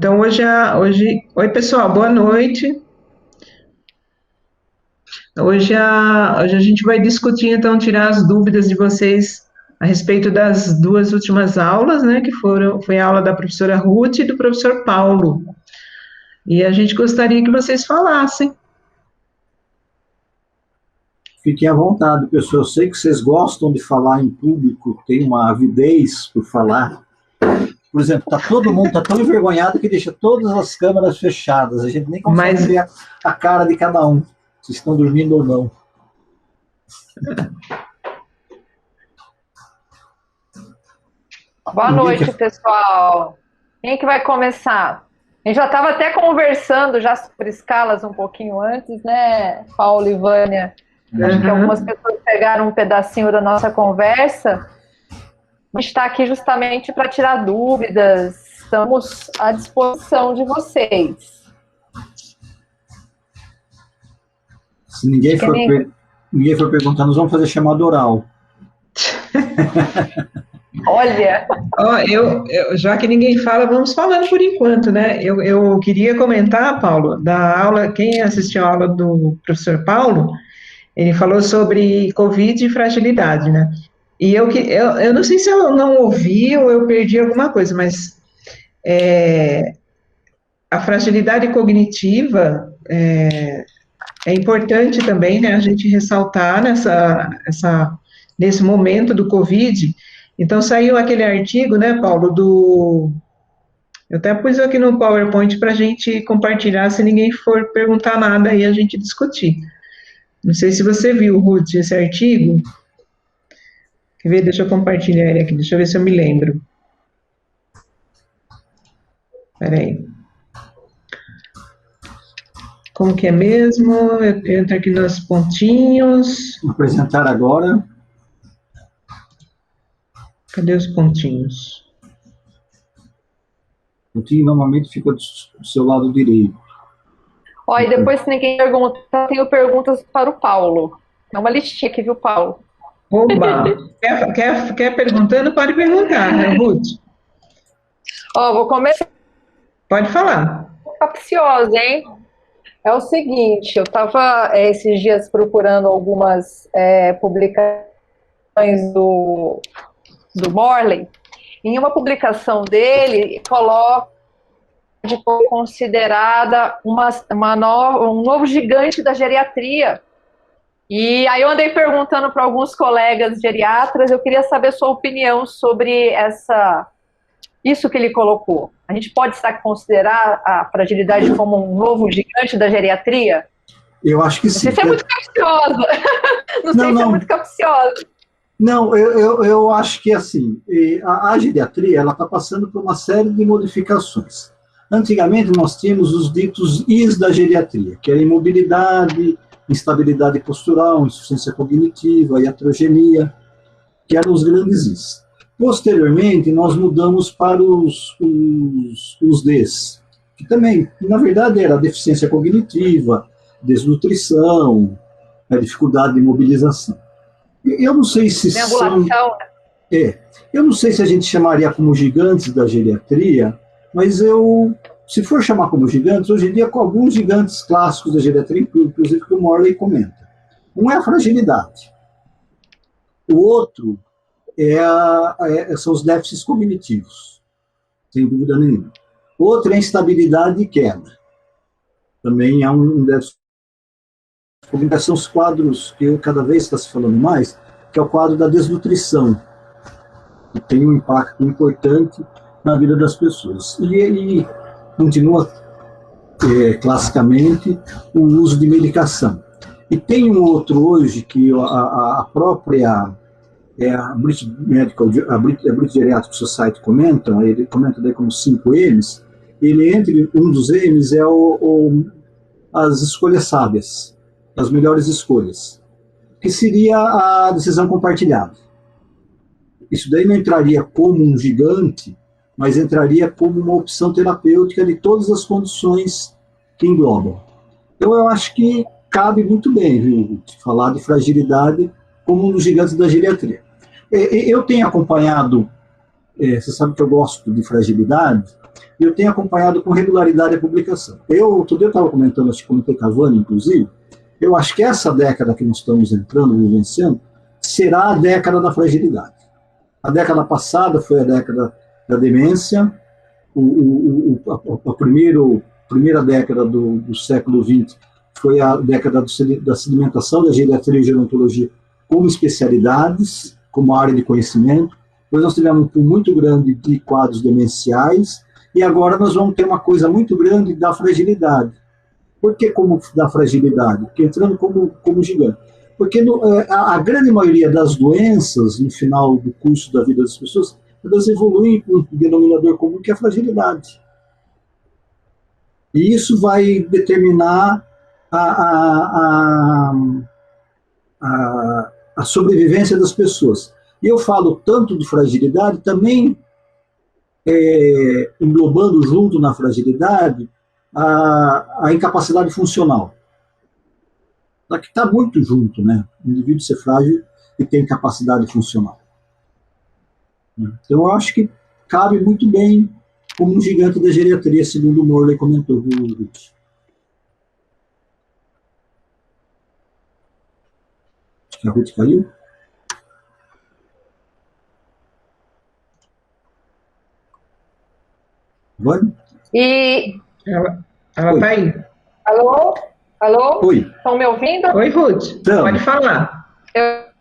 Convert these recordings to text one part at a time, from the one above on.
Então, oi pessoal, boa noite. Hoje a gente vai discutir, então, tirar as dúvidas de vocês a respeito das duas últimas aulas, né, foi a aula da professora Ruth e do professor Paulo. E a gente gostaria que vocês falassem. Fiquem à vontade, pessoal. Eu sei que vocês gostam de falar em público, tem uma avidez por falar. Por exemplo, todo mundo tá tão envergonhado que deixa todas as câmeras fechadas. A gente nem consegue ver a cara de cada um, se estão dormindo ou não. Boa noite, pessoal. Quem que vai começar? A gente já estava até conversando já sobre escalas um pouquinho antes, né, Paulo e Vânia? Acho que algumas pessoas pegaram um pedacinho da nossa conversa. A gente está aqui justamente para tirar dúvidas. Estamos à disposição de vocês. Se ninguém for perguntar, nós vamos fazer chamada oral. Olha! Já que ninguém fala, vamos falando por enquanto, né? Eu queria comentar, Paulo, da aula, quem assistiu a aula do professor Paulo, ele falou sobre Covid e fragilidade, né? E eu não sei se eu não ouvi ou eu perdi alguma coisa, mas a fragilidade cognitiva é importante também, né, a gente ressaltar nesse momento do Covid. Então, saiu aquele artigo, né, Paulo, eu até pus aqui no PowerPoint para a gente compartilhar, se ninguém for perguntar nada aí, a gente discutir. Não sei se você viu, Ruth, esse artigo. Quer ver? Deixa eu compartilhar ele aqui, deixa eu ver se eu me lembro. Espera aí. Como que é mesmo? Eu entro aqui nos pontinhos. Vou apresentar agora. Cadê os pontinhos? O pontinho normalmente fica do seu lado direito. Ó, e depois, se ninguém pergunta, tenho perguntas para o Paulo. É uma listinha aqui, viu, Paulo? Oba! Quer perguntando? Pode perguntar, né, Ruth? Ó, vou começar. Pode falar. Capciosa, hein? É o seguinte, eu estava esses dias procurando algumas publicações do Morley. Em uma publicação dele, coloca de considerada um novo gigante da geriatria. E aí eu andei perguntando para alguns colegas geriatras, eu queria saber sua opinião sobre isso que ele colocou. A gente pode considerar a fragilidade como um novo gigante da geriatria? Eu acho que sim. Não sei se é muito capciosa. Não sei se é muito capciosa. Não, eu acho que assim, a geriatria ela está passando por uma série de modificações. Antigamente nós tínhamos os ditos Is da geriatria, que era imobilidade, instabilidade postural, insuficiência cognitiva, iatrogenia, que eram os grandes Is. Posteriormente, nós mudamos para os Ds, que também, na verdade, era deficiência cognitiva, desnutrição, dificuldade de mobilização. Eu não sei se são... eu não sei se a gente chamaria como gigantes da geriatria, mas se for chamar como gigantes, hoje em dia, com alguns gigantes clássicos da geriatria, inclusive que o Morley comenta. Um é a fragilidade. O outro são os déficits cognitivos, sem dúvida nenhuma. Outro é a instabilidade e queda. Também é um déficit cognitivos. São os quadros que cada vez está se falando mais, que é o quadro da desnutrição, que tem um impacto importante na vida das pessoas. E continua, classicamente, o uso de medicação. E tem um outro hoje que a própria a British Geriatric Society comenta, ele comenta daí como 5 M's, entre um dos M's é as escolhas sábias, as melhores escolhas, que seria a decisão compartilhada. Isso daí não entraria como um gigante, mas entraria como uma opção terapêutica de todas as condições que englobam. Então eu acho que cabe muito bem, viu, falar de fragilidade como um dos gigantes da geriatria. Eu tenho acompanhado, você sabe que eu gosto de fragilidade, e eu tenho acompanhado com regularidade a publicação. Outro dia eu estava comentando, acho que comentei com a Vânia, inclusive, eu acho que essa década que nós estamos entrando, vivenciando, será a década da fragilidade. A década passada foi a década da demência, a primeira década do século XX foi a década da sedimentação da geriatria e gerontologia como especialidades, como área de conhecimento. Depois nós tivemos um pool muito grande de quadros demenciais, e agora nós vamos ter uma coisa muito grande da fragilidade. Por que como da fragilidade? Porque entrando como gigante. Porque a grande maioria das doenças, no final do curso da vida das pessoas, elas evoluem com um denominador comum, que é a fragilidade. E isso vai determinar a sobrevivência das pessoas. E eu falo tanto de fragilidade, também englobando junto na fragilidade a incapacidade funcional. Só que está muito junto, né? O indivíduo ser frágil e ter incapacidade funcional. Então, eu acho que cabe muito bem como um gigante da geriatria, segundo o Morley comentou, viu, Ruth? Acho que a Ruth caiu. Vânia? Ela está aí. Alô? Alô? Oi. Estão me ouvindo? Oi, Ruth. Então, pode falar. Eu vou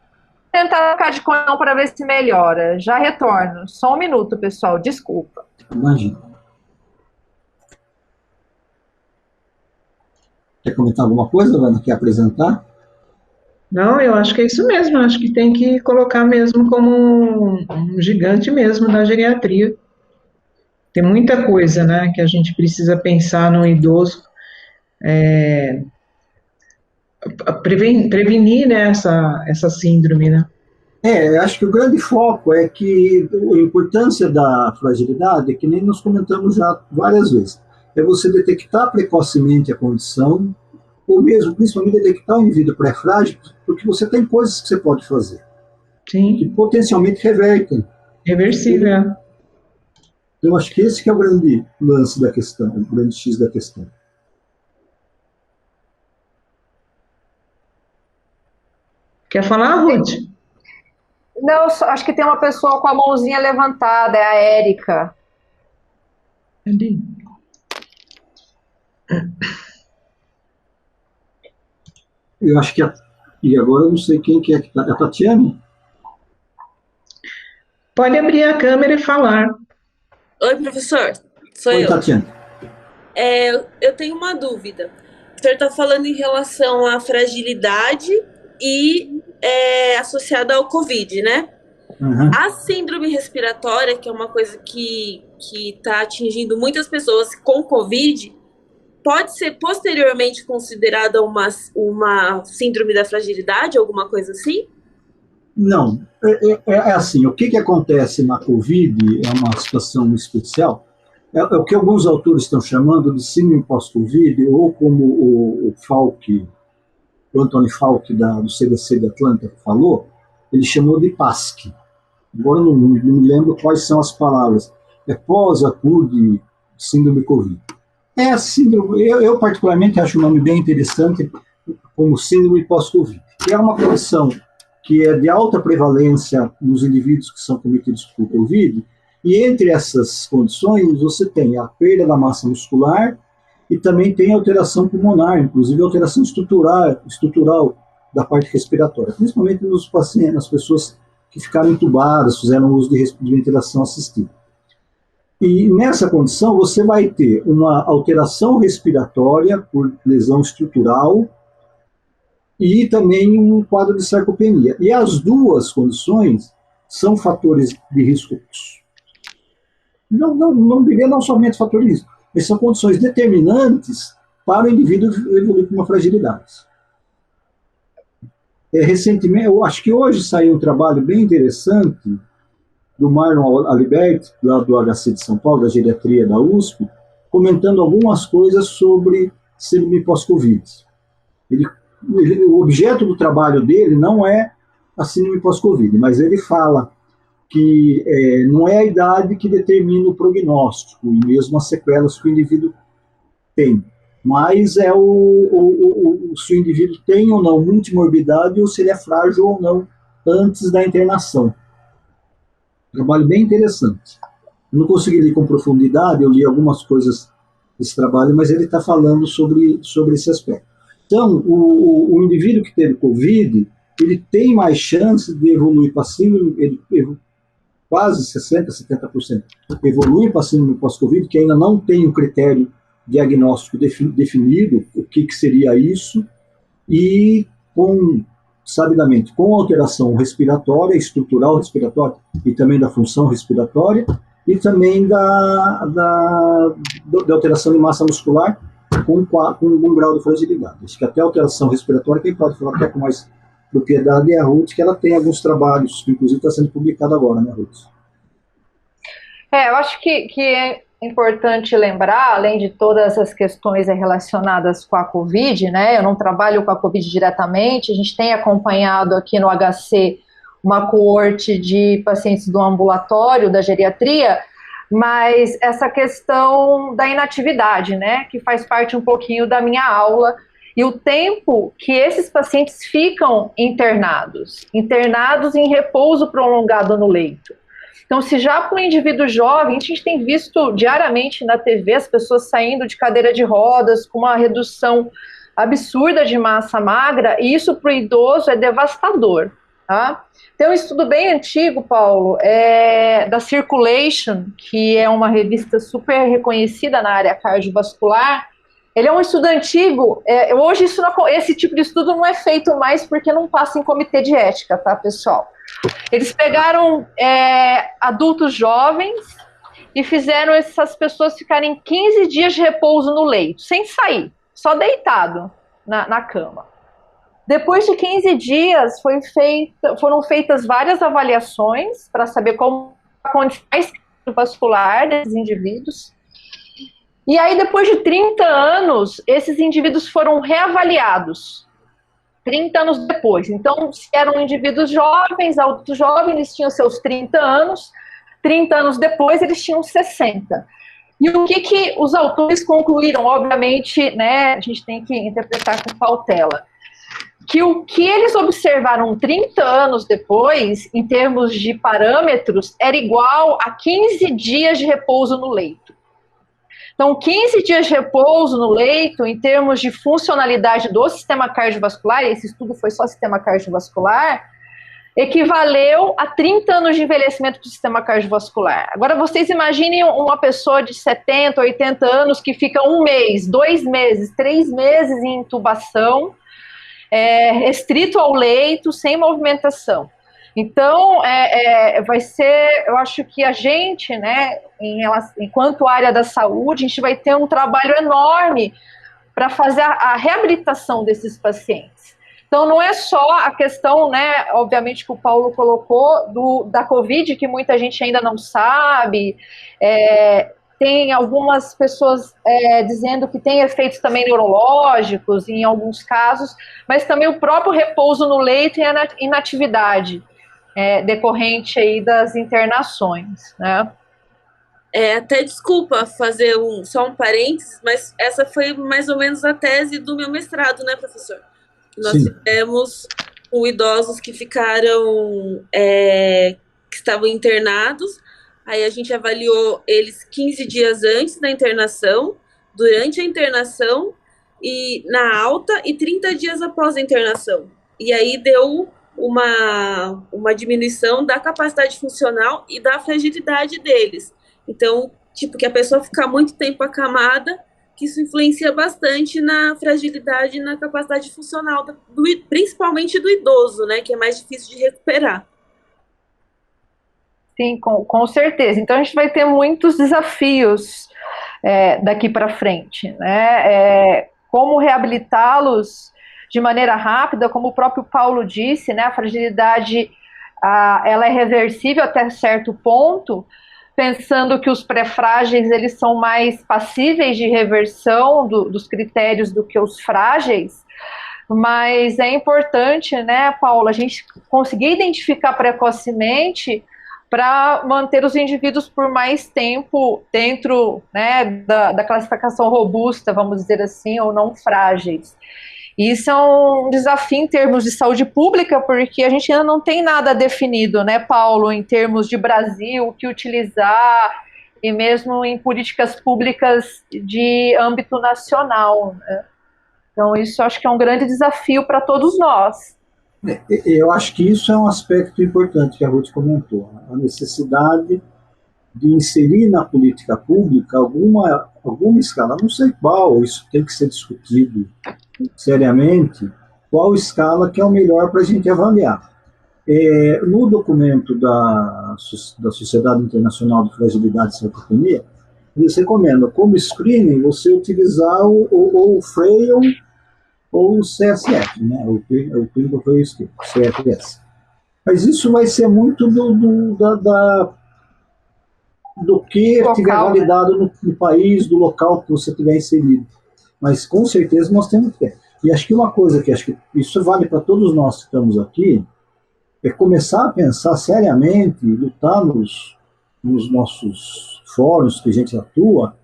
tentar ficar de conexão para ver se melhora. Já retorno. Só um minuto, pessoal. Desculpa. Imagina. Quer comentar alguma coisa, Vânia? Quer apresentar? Não, eu acho que é isso mesmo. Eu acho que tem que colocar mesmo como um gigante mesmo da geriatria. Tem muita coisa, né, que a gente precisa pensar no idoso, prevenir, né, essa síndrome, né? Acho que o grande foco é que a importância da fragilidade, que nem nós comentamos já várias vezes, é você detectar precocemente a condição, ou mesmo, principalmente, detectar o indivíduo pré-frágil, porque você tem coisas que você pode fazer, Sim. que potencialmente revertem. Reversível. Eu acho que esse que é o grande lance da questão, o grande X da questão. Quer falar, Ruth? Não, acho que tem uma pessoa com a mãozinha levantada, é a Érica. Cadê? Eu acho que e agora eu não sei quem que é que está. É a Tatiana? Pode abrir a câmera e falar. Oi, professor. Sou Oi, eu. Tatiana. Eu tenho uma dúvida. O senhor está falando em relação à fragilidade e associada ao Covid, né? Uhum. A síndrome respiratória, que é uma coisa que está atingindo muitas pessoas com Covid, pode ser posteriormente considerada uma síndrome da fragilidade, alguma coisa assim? Não, assim, o que acontece na Covid é uma situação especial, é o que alguns autores estão chamando de síndrome pós-Covid, ou como o Anthony Fauci do CDC de Atlanta falou, ele chamou de PASC. Agora não me lembro quais são as palavras. É pós-acude síndrome Covid. É a síndrome, eu particularmente acho o nome bem interessante, como síndrome pós-Covid, que é uma condição que é de alta prevalência nos indivíduos que são cometidos por Covid, e entre essas condições você tem a perda da massa muscular e também tem alteração pulmonar, inclusive alteração estrutural da parte respiratória, principalmente nos pacientes, nas pessoas que ficaram entubadas, fizeram uso de ventilação assistida. E nessa condição você vai ter uma alteração respiratória por lesão estrutural e também um quadro de sarcopenia. E as duas condições são fatores de risco. Não diria não somente fatores de risco, mas são condições determinantes para o indivíduo evoluir com uma fragilidade. Recentemente, eu acho que hoje saiu um trabalho bem interessante do Marlon Aliberti, lá do HC de São Paulo, da geriatria da USP, comentando algumas coisas sobre síndrome pós-Covid. O objeto do trabalho dele não é a síndrome pós-Covid, mas ele fala que não é a idade que determina o prognóstico e mesmo as sequelas que o indivíduo tem, mas se o indivíduo tem ou não multimorbidade ou se ele é frágil ou não antes da internação. Trabalho bem interessante. Não consegui ler com profundidade, eu li algumas coisas desse trabalho, mas ele está falando sobre esse aspecto. Então, o indivíduo que teve Covid, ele tem mais chance de evoluir para síndrome, quase 60%, 70% evolui para síndrome pós-Covid, que ainda não tem um critério diagnóstico definido, o que seria isso, e sabidamente, com alteração respiratória, estrutural respiratória, e também da função respiratória, e também da alteração de massa muscular com um grau de fragilidade. Acho que até a alteração respiratória, quem pode falar até com mais propriedade é a Ruth, que ela tem alguns trabalhos, que inclusive está sendo publicado agora, né, Ruth? Eu acho que é importante lembrar, além de todas as questões relacionadas com a Covid, né? Eu não trabalho com a Covid diretamente, a gente tem acompanhado aqui no HC uma coorte de pacientes do ambulatório, da geriatria, mas essa questão da inatividade, né? Que faz parte um pouquinho da minha aula, e o tempo que esses pacientes ficam internados em repouso prolongado no leito. Então, se já para o indivíduo jovem, a gente tem visto diariamente na TV as pessoas saindo de cadeira de rodas com uma redução absurda de massa magra, e isso para o idoso é devastador. Tá? Tem um estudo bem antigo, Paulo, da Circulation, que é uma revista super reconhecida na área cardiovascular. Ele é um estudo antigo, hoje esse tipo de estudo não é feito mais porque não passa em comitê de ética, tá, pessoal? Eles pegaram adultos jovens e fizeram essas pessoas ficarem 15 dias de repouso no leito, sem sair, só deitado na cama. Depois de 15 dias foram feitas várias avaliações para saber como a condição vascular desses indivíduos. E aí, depois de 30 anos, esses indivíduos foram reavaliados. 30 anos depois. Então, se eram indivíduos jovens, adultos jovens, eles tinham seus 30 anos. 30 anos depois, eles tinham 60. E o que os autores concluíram? Obviamente, né, a gente tem que interpretar com cautela. Que o que eles observaram 30 anos depois, em termos de parâmetros, era igual a 15 dias de repouso no leito. Então, 15 dias de repouso no leito, em termos de funcionalidade do sistema cardiovascular, e esse estudo foi só sistema cardiovascular, equivaleu a 30 anos de envelhecimento do sistema cardiovascular. Agora, vocês imaginem uma pessoa de 70, 80 anos que fica 1 mês, 2 meses, 3 meses em intubação, restrito ao leito, sem movimentação. Então, vai ser, eu acho que a gente, né, enquanto área da saúde, a gente vai ter um trabalho enorme para fazer a reabilitação desses pacientes. Então, não é só a questão, né, obviamente, que o Paulo colocou, da Covid, que muita gente ainda não sabe, tem algumas pessoas dizendo que tem efeitos também neurológicos, em alguns casos, mas também o próprio repouso no leito e a inatividade. Decorrente aí das internações, né? Até desculpa fazer só um parênteses, mas essa foi mais ou menos a tese do meu mestrado, né, professor? Nós tivemos idosos que ficaram, que estavam internados, aí a gente avaliou eles 15 dias antes da internação, durante a internação, e na alta, e 30 dias após a internação. E aí deu uma diminuição da capacidade funcional e da fragilidade deles. Então, tipo, que a pessoa fica muito tempo acamada, que isso influencia bastante na fragilidade e na capacidade funcional, principalmente do idoso, né, que é mais difícil de recuperar. Sim, com certeza. Então, a gente vai ter muitos desafios daqui para frente, né? Como reabilitá-los de maneira rápida, como o próprio Paulo disse, né, a fragilidade ela é reversível até certo ponto, pensando que os pré-frágeis eles são mais passíveis de reversão dos critérios do que os frágeis, mas é importante, né, Paulo, a gente conseguir identificar precocemente para manter os indivíduos por mais tempo dentro, né, da classificação robusta, vamos dizer assim, ou não frágeis. E isso é um desafio em termos de saúde pública, porque a gente ainda não tem nada definido, né, Paulo, em termos de Brasil, o que utilizar, e mesmo em políticas públicas de âmbito nacional, né? Então, isso acho que é um grande desafio para todos nós. Eu acho que isso é um aspecto importante que a Ruth comentou, a necessidade de inserir na política pública alguma escala, não sei qual, isso tem que ser discutido seriamente, qual escala que é o melhor para a gente avaliar. No documento da Sociedade Internacional de Fragilidade e Sarcopenia, eles recomendam, como screening, você utilizar o Frail ou o CSF, né? o Clinical Frail Scale, CFS. Mas isso vai ser muito do que estiver validado no país, do local que você tiver inserido. Mas com certeza nós temos que ter. E acho que uma coisa que acho que isso vale para todos nós que estamos aqui, é começar a pensar seriamente, lutar nos nossos fóruns que a gente atua,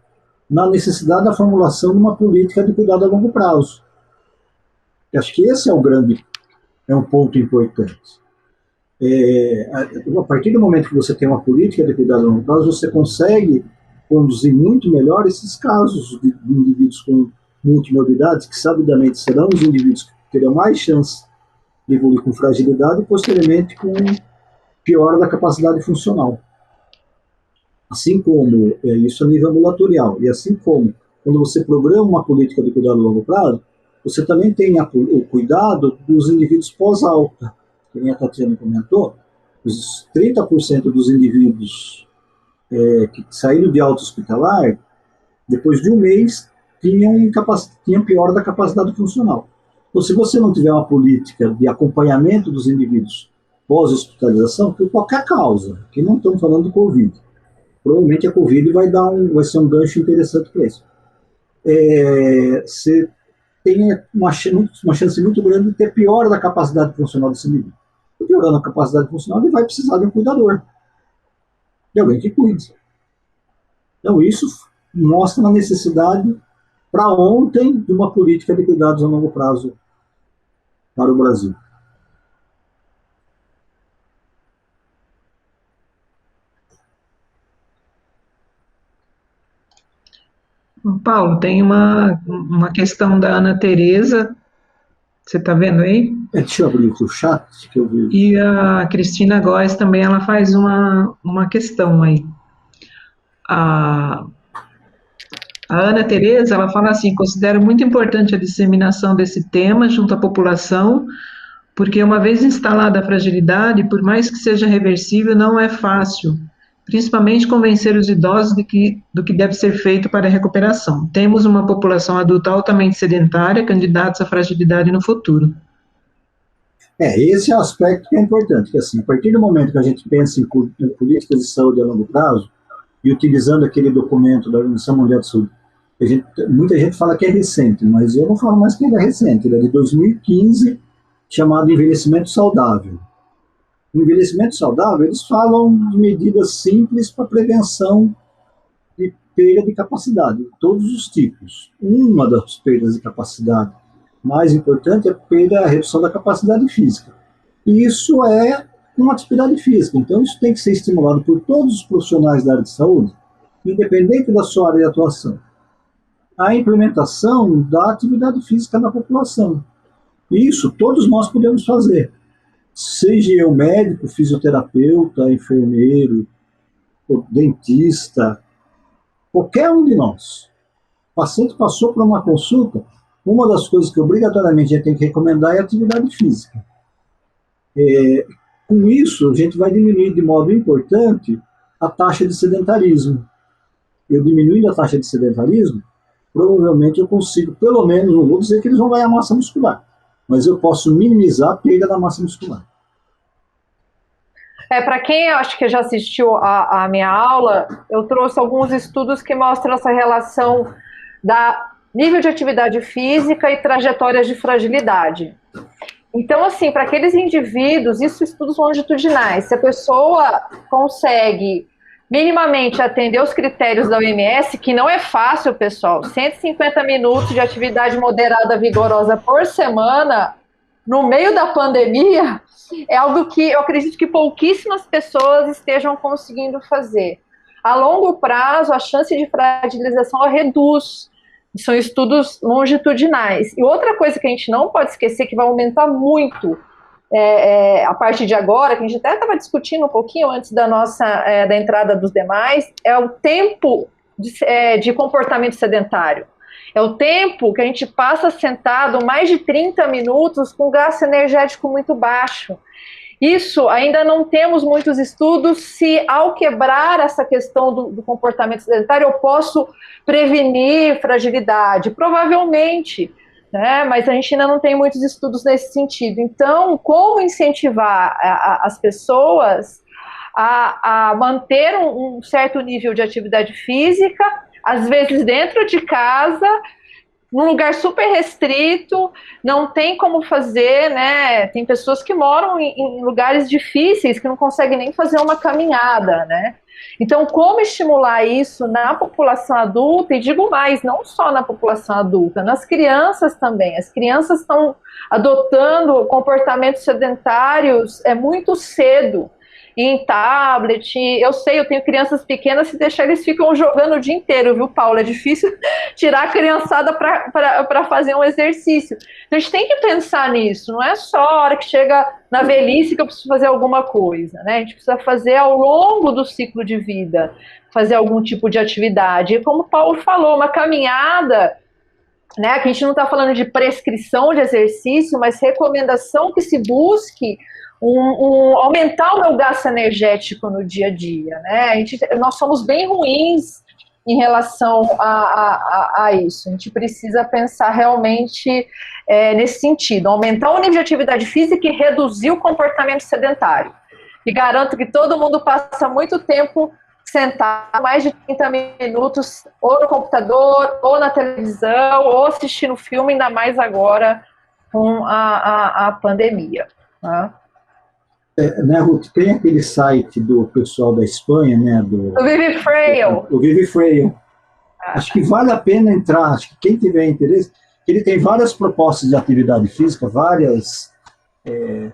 na necessidade da formulação de uma política de cuidado a longo prazo. Eu acho que esse é um ponto importante. A partir do momento que você tem uma política de cuidado a longo prazo, você consegue conduzir muito melhor esses casos de indivíduos com multimorbidades, que sabidamente serão os indivíduos que terão mais chance de evoluir com fragilidade e posteriormente com piora da capacidade funcional. Assim como, isso a nível ambulatorial, e assim como quando você programa uma política de cuidado a longo prazo, você também tem o cuidado dos indivíduos pós-alta. Como a Tatiana comentou, os 30% dos indivíduos que saíram de alta hospitalar, depois de um mês, tinham piora da capacidade funcional. Então, se você não tiver uma política de acompanhamento dos indivíduos pós-hospitalização, por qualquer causa, que não estamos falando de Covid, provavelmente a Covid vai ser um gancho interessante para isso. Você tem uma chance muito grande de ter piora da capacidade funcional desse indivíduo. E piorando a capacidade funcional, ele vai precisar de um cuidador, de alguém que cuide. Então, isso mostra uma necessidade para ontem de uma política de cuidados a longo prazo para o Brasil. Paulo, tem uma questão da Ana Tereza, você está vendo aí? Deixa eu abrir o chat que eu vi. E a Cristina Góes também, ela faz uma questão aí. A Ana Tereza, ela fala assim: considero muito importante a disseminação desse tema junto à população, porque uma vez instalada a fragilidade, por mais que seja reversível, não é fácil, principalmente convencer os idosos do que deve ser feito para a recuperação. Temos uma população adulta altamente sedentária, candidatos à fragilidade no futuro. Esse é o aspecto que é importante, que assim, a partir do momento que a gente pensa em políticas de saúde a longo prazo, e utilizando aquele documento da Organização Mundial de Saúde, muita gente fala que é recente, mas eu não falo mais que ele é recente, ele é de 2015, chamado Envelhecimento Saudável. No envelhecimento saudável, eles falam de medidas simples para prevenção de perda de capacidade, de todos os tipos. Uma das perdas de capacidade mais importante é a redução da capacidade física. E isso é uma atividade física, então isso tem que ser estimulado por todos os profissionais da área de saúde, independente da sua área de atuação. A implementação da atividade física na população. Isso todos nós podemos fazer. Seja eu médico, fisioterapeuta, enfermeiro, dentista, qualquer um de nós. O paciente passou por uma consulta, uma das coisas que obrigatoriamente a gente tem que recomendar é a atividade física. Com isso, a gente vai diminuir de modo importante a taxa de sedentarismo. Eu diminuindo a taxa de sedentarismo, provavelmente eu consigo, pelo menos, não vou dizer que eles vão ganhar massa muscular, mas eu posso minimizar a perda da massa muscular. Para quem eu acho que já assistiu a minha aula, eu trouxe alguns estudos que mostram essa relação da nível de atividade física e trajetórias de fragilidade. Então, assim, para aqueles indivíduos, isso estudos longitudinais, se a pessoa consegue minimamente atender os critérios da OMS, que não é fácil, pessoal, 150 minutos de atividade moderada vigorosa por semana, no meio da pandemia, é algo que eu acredito que pouquíssimas pessoas estejam conseguindo fazer. A longo prazo, a chance de fragilização reduz. São estudos longitudinais. E outra coisa que a gente não pode esquecer, que vai aumentar muito a partir de agora, que a gente até estava discutindo um pouquinho antes da entrada dos demais, é o tempo de comportamento sedentário. É o tempo que a gente passa sentado mais de 30 minutos com gasto energético muito baixo. Isso ainda não temos muitos estudos se, ao quebrar essa questão do comportamento sedentário, eu posso prevenir fragilidade. Provavelmente, né? Mas a gente ainda não tem muitos estudos nesse sentido. Então, como incentivar as pessoas a manter um certo nível de atividade física, às vezes dentro de casa, num lugar super restrito, não tem como fazer, né? Tem pessoas que moram em lugares difíceis, que não conseguem nem fazer uma caminhada, né? Então, como estimular isso na população adulta, e digo mais, não só na população adulta, nas crianças também. As crianças estão adotando comportamentos sedentários muito cedo, em tablet. Eu sei, eu tenho crianças pequenas, se deixar eles ficam jogando o dia inteiro, viu, Paulo? É difícil tirar a criançada para fazer um exercício. Então, a gente tem que pensar nisso, não é só a hora que chega na velhice que eu preciso fazer alguma coisa, né? A gente precisa fazer ao longo do ciclo de vida, fazer algum tipo de atividade. E como o Paulo falou, uma caminhada, né? Que a gente não está falando de prescrição de exercício, mas recomendação que se busque aumentar o meu gasto energético no dia a dia, né? Nós somos bem ruins em relação a isso. A gente precisa pensar realmente nesse sentido, aumentar o nível de atividade física e reduzir o comportamento sedentário. E garanto que todo mundo passa muito tempo sentado, mais de 30 minutos, ou no computador, ou na televisão, ou assistindo filme, ainda mais agora com a pandemia, tá? Né, Ruth, tem aquele site do pessoal da Espanha, né? Do Vivi Frail. O Vivi Frail. Acho que vale a pena entrar, acho que quem tiver interesse, ele tem várias propostas de atividade física, várias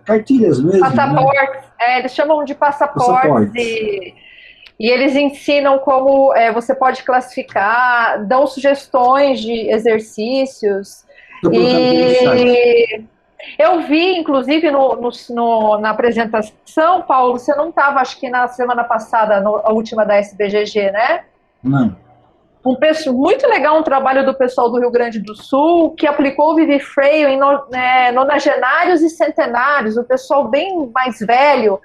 cartilhas mesmo. Passaportes, né? Eles chamam de passaportes. E eles ensinam como você pode classificar, dão sugestões de exercícios. Eu vi, inclusive, na apresentação, Paulo, você não estava, acho que na semana passada, a última da SBGG, né? Não. Muito legal um trabalho do pessoal do Rio Grande do Sul, que aplicou o Vivi Frail em nonagenários e centenários, o pessoal bem mais velho,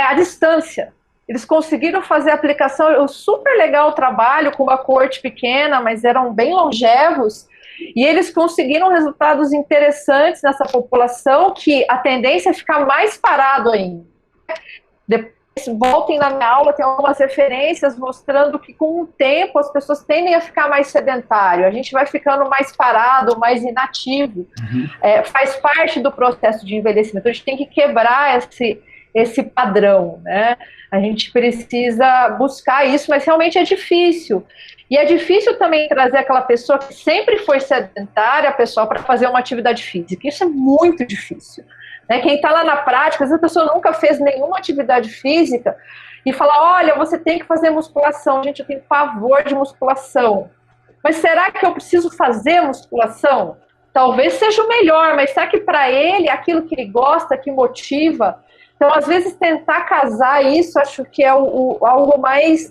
à distância. Eles conseguiram fazer a aplicação, super legal o trabalho, com uma coorte pequena, mas eram bem longevos, e eles conseguiram resultados interessantes nessa população, que a tendência é ficar mais parado ainda. Depois, voltem na minha aula, tem algumas referências mostrando que com o tempo as pessoas tendem a ficar mais sedentário, a gente vai ficando mais parado, mais inativo. Faz parte do processo de envelhecimento, a gente tem que quebrar esse padrão, né? A gente precisa buscar isso, mas realmente é difícil. E é difícil também trazer aquela pessoa que sempre foi sedentária, pessoal, para fazer uma atividade física. Isso é muito difícil. Né? Quem está lá na prática, às vezes a pessoa nunca fez nenhuma atividade física e fala, olha, você tem que fazer musculação. Gente, eu tenho pavor de musculação. Mas será que eu preciso fazer musculação? Talvez seja o melhor, mas será que para ele, aquilo que ele gosta, que motiva... Então, às vezes, tentar casar isso, acho que é algo mais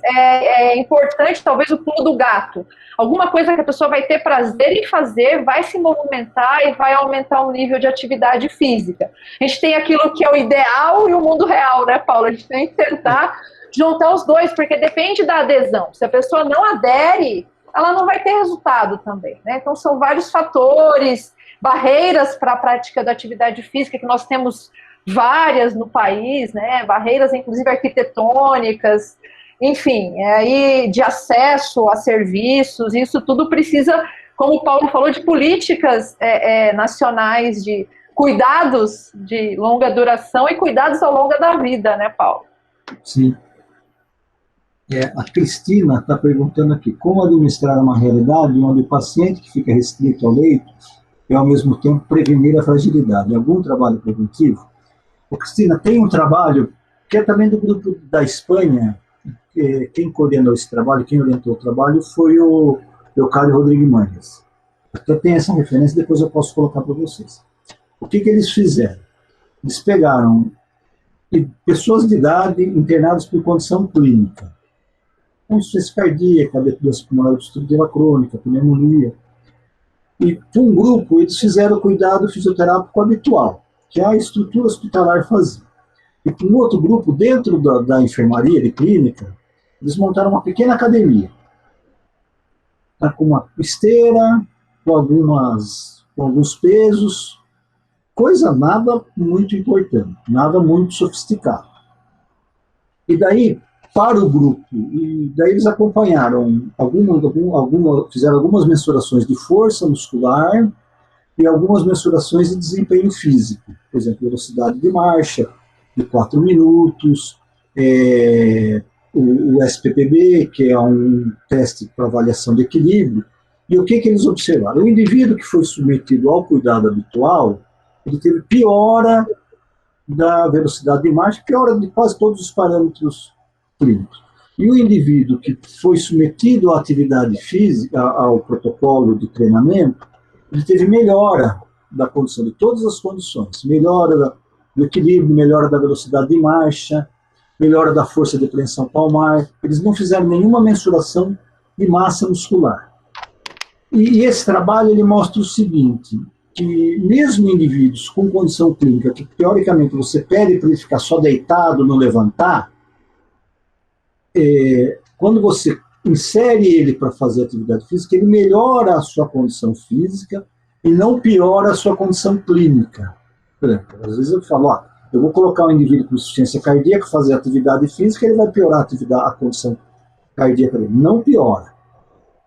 importante, talvez o pulo do gato. Alguma coisa que a pessoa vai ter prazer em fazer, vai se movimentar e vai aumentar o nível de atividade física. A gente tem aquilo que é o ideal e o mundo real, né, Paulo? A gente tem que tentar juntar os dois, porque depende da adesão. Se a pessoa não adere, ela não vai ter resultado também, né? Então, são vários fatores, barreiras para a prática da atividade física que nós temos várias no país, né, barreiras inclusive arquitetônicas, enfim, aí de acesso a serviços, isso tudo precisa como o Paulo falou, de políticas nacionais de cuidados de longa duração e cuidados ao longo da vida, né, Paulo? Sim. A Cristina está perguntando aqui, como administrar uma realidade onde o paciente que fica restrito ao leito e, ao mesmo tempo, prevenir a fragilidade? Algum trabalho preventivo? Cristina, tem um trabalho que é também do grupo da Espanha. Quem coordenou esse trabalho, quem orientou o trabalho foi o Leocádio Rodrigues Mangas. Até tem essa referência, depois eu posso colocar para vocês. O que eles fizeram? Eles pegaram pessoas de idade internadas por condição clínica, com insuficiência cardíaca, doença pulmonar obstrutiva crônica, pneumonia. E para um grupo, eles fizeram o cuidado fisioterápico habitual, que a estrutura hospitalar fazia. E para um outro grupo, dentro da enfermaria de clínica, eles montaram uma pequena academia, com uma esteira, com alguns pesos, coisa nada muito importante, nada muito sofisticado. E daí, para o grupo, e daí eles acompanharam, fizeram algumas mensurações de força muscular e algumas mensurações de desempenho físico, por exemplo, velocidade de marcha, de 4 minutos, o SPPB, que é um teste para avaliação de equilíbrio. E o que eles observaram? O indivíduo que foi submetido ao cuidado habitual, ele teve piora da velocidade de marcha, piora de quase todos os parâmetros clínicos. E o indivíduo que foi submetido à atividade física, ao protocolo de treinamento, ele teve melhora da condição, de todas as condições. Melhora do equilíbrio, melhora da velocidade de marcha, melhora da força de preensão palmar. Eles não fizeram nenhuma mensuração de massa muscular. E esse trabalho ele mostra o seguinte, que mesmo indivíduos com condição clínica, que teoricamente você pede para ele ficar só deitado, não levantar, quando você insere ele para fazer atividade física, ele melhora a sua condição física e não piora a sua condição clínica. Por exemplo, às vezes eu falo, eu vou colocar um indivíduo com insuficiência cardíaca, fazer atividade física, ele vai piorar a condição cardíaca dele. Não piora.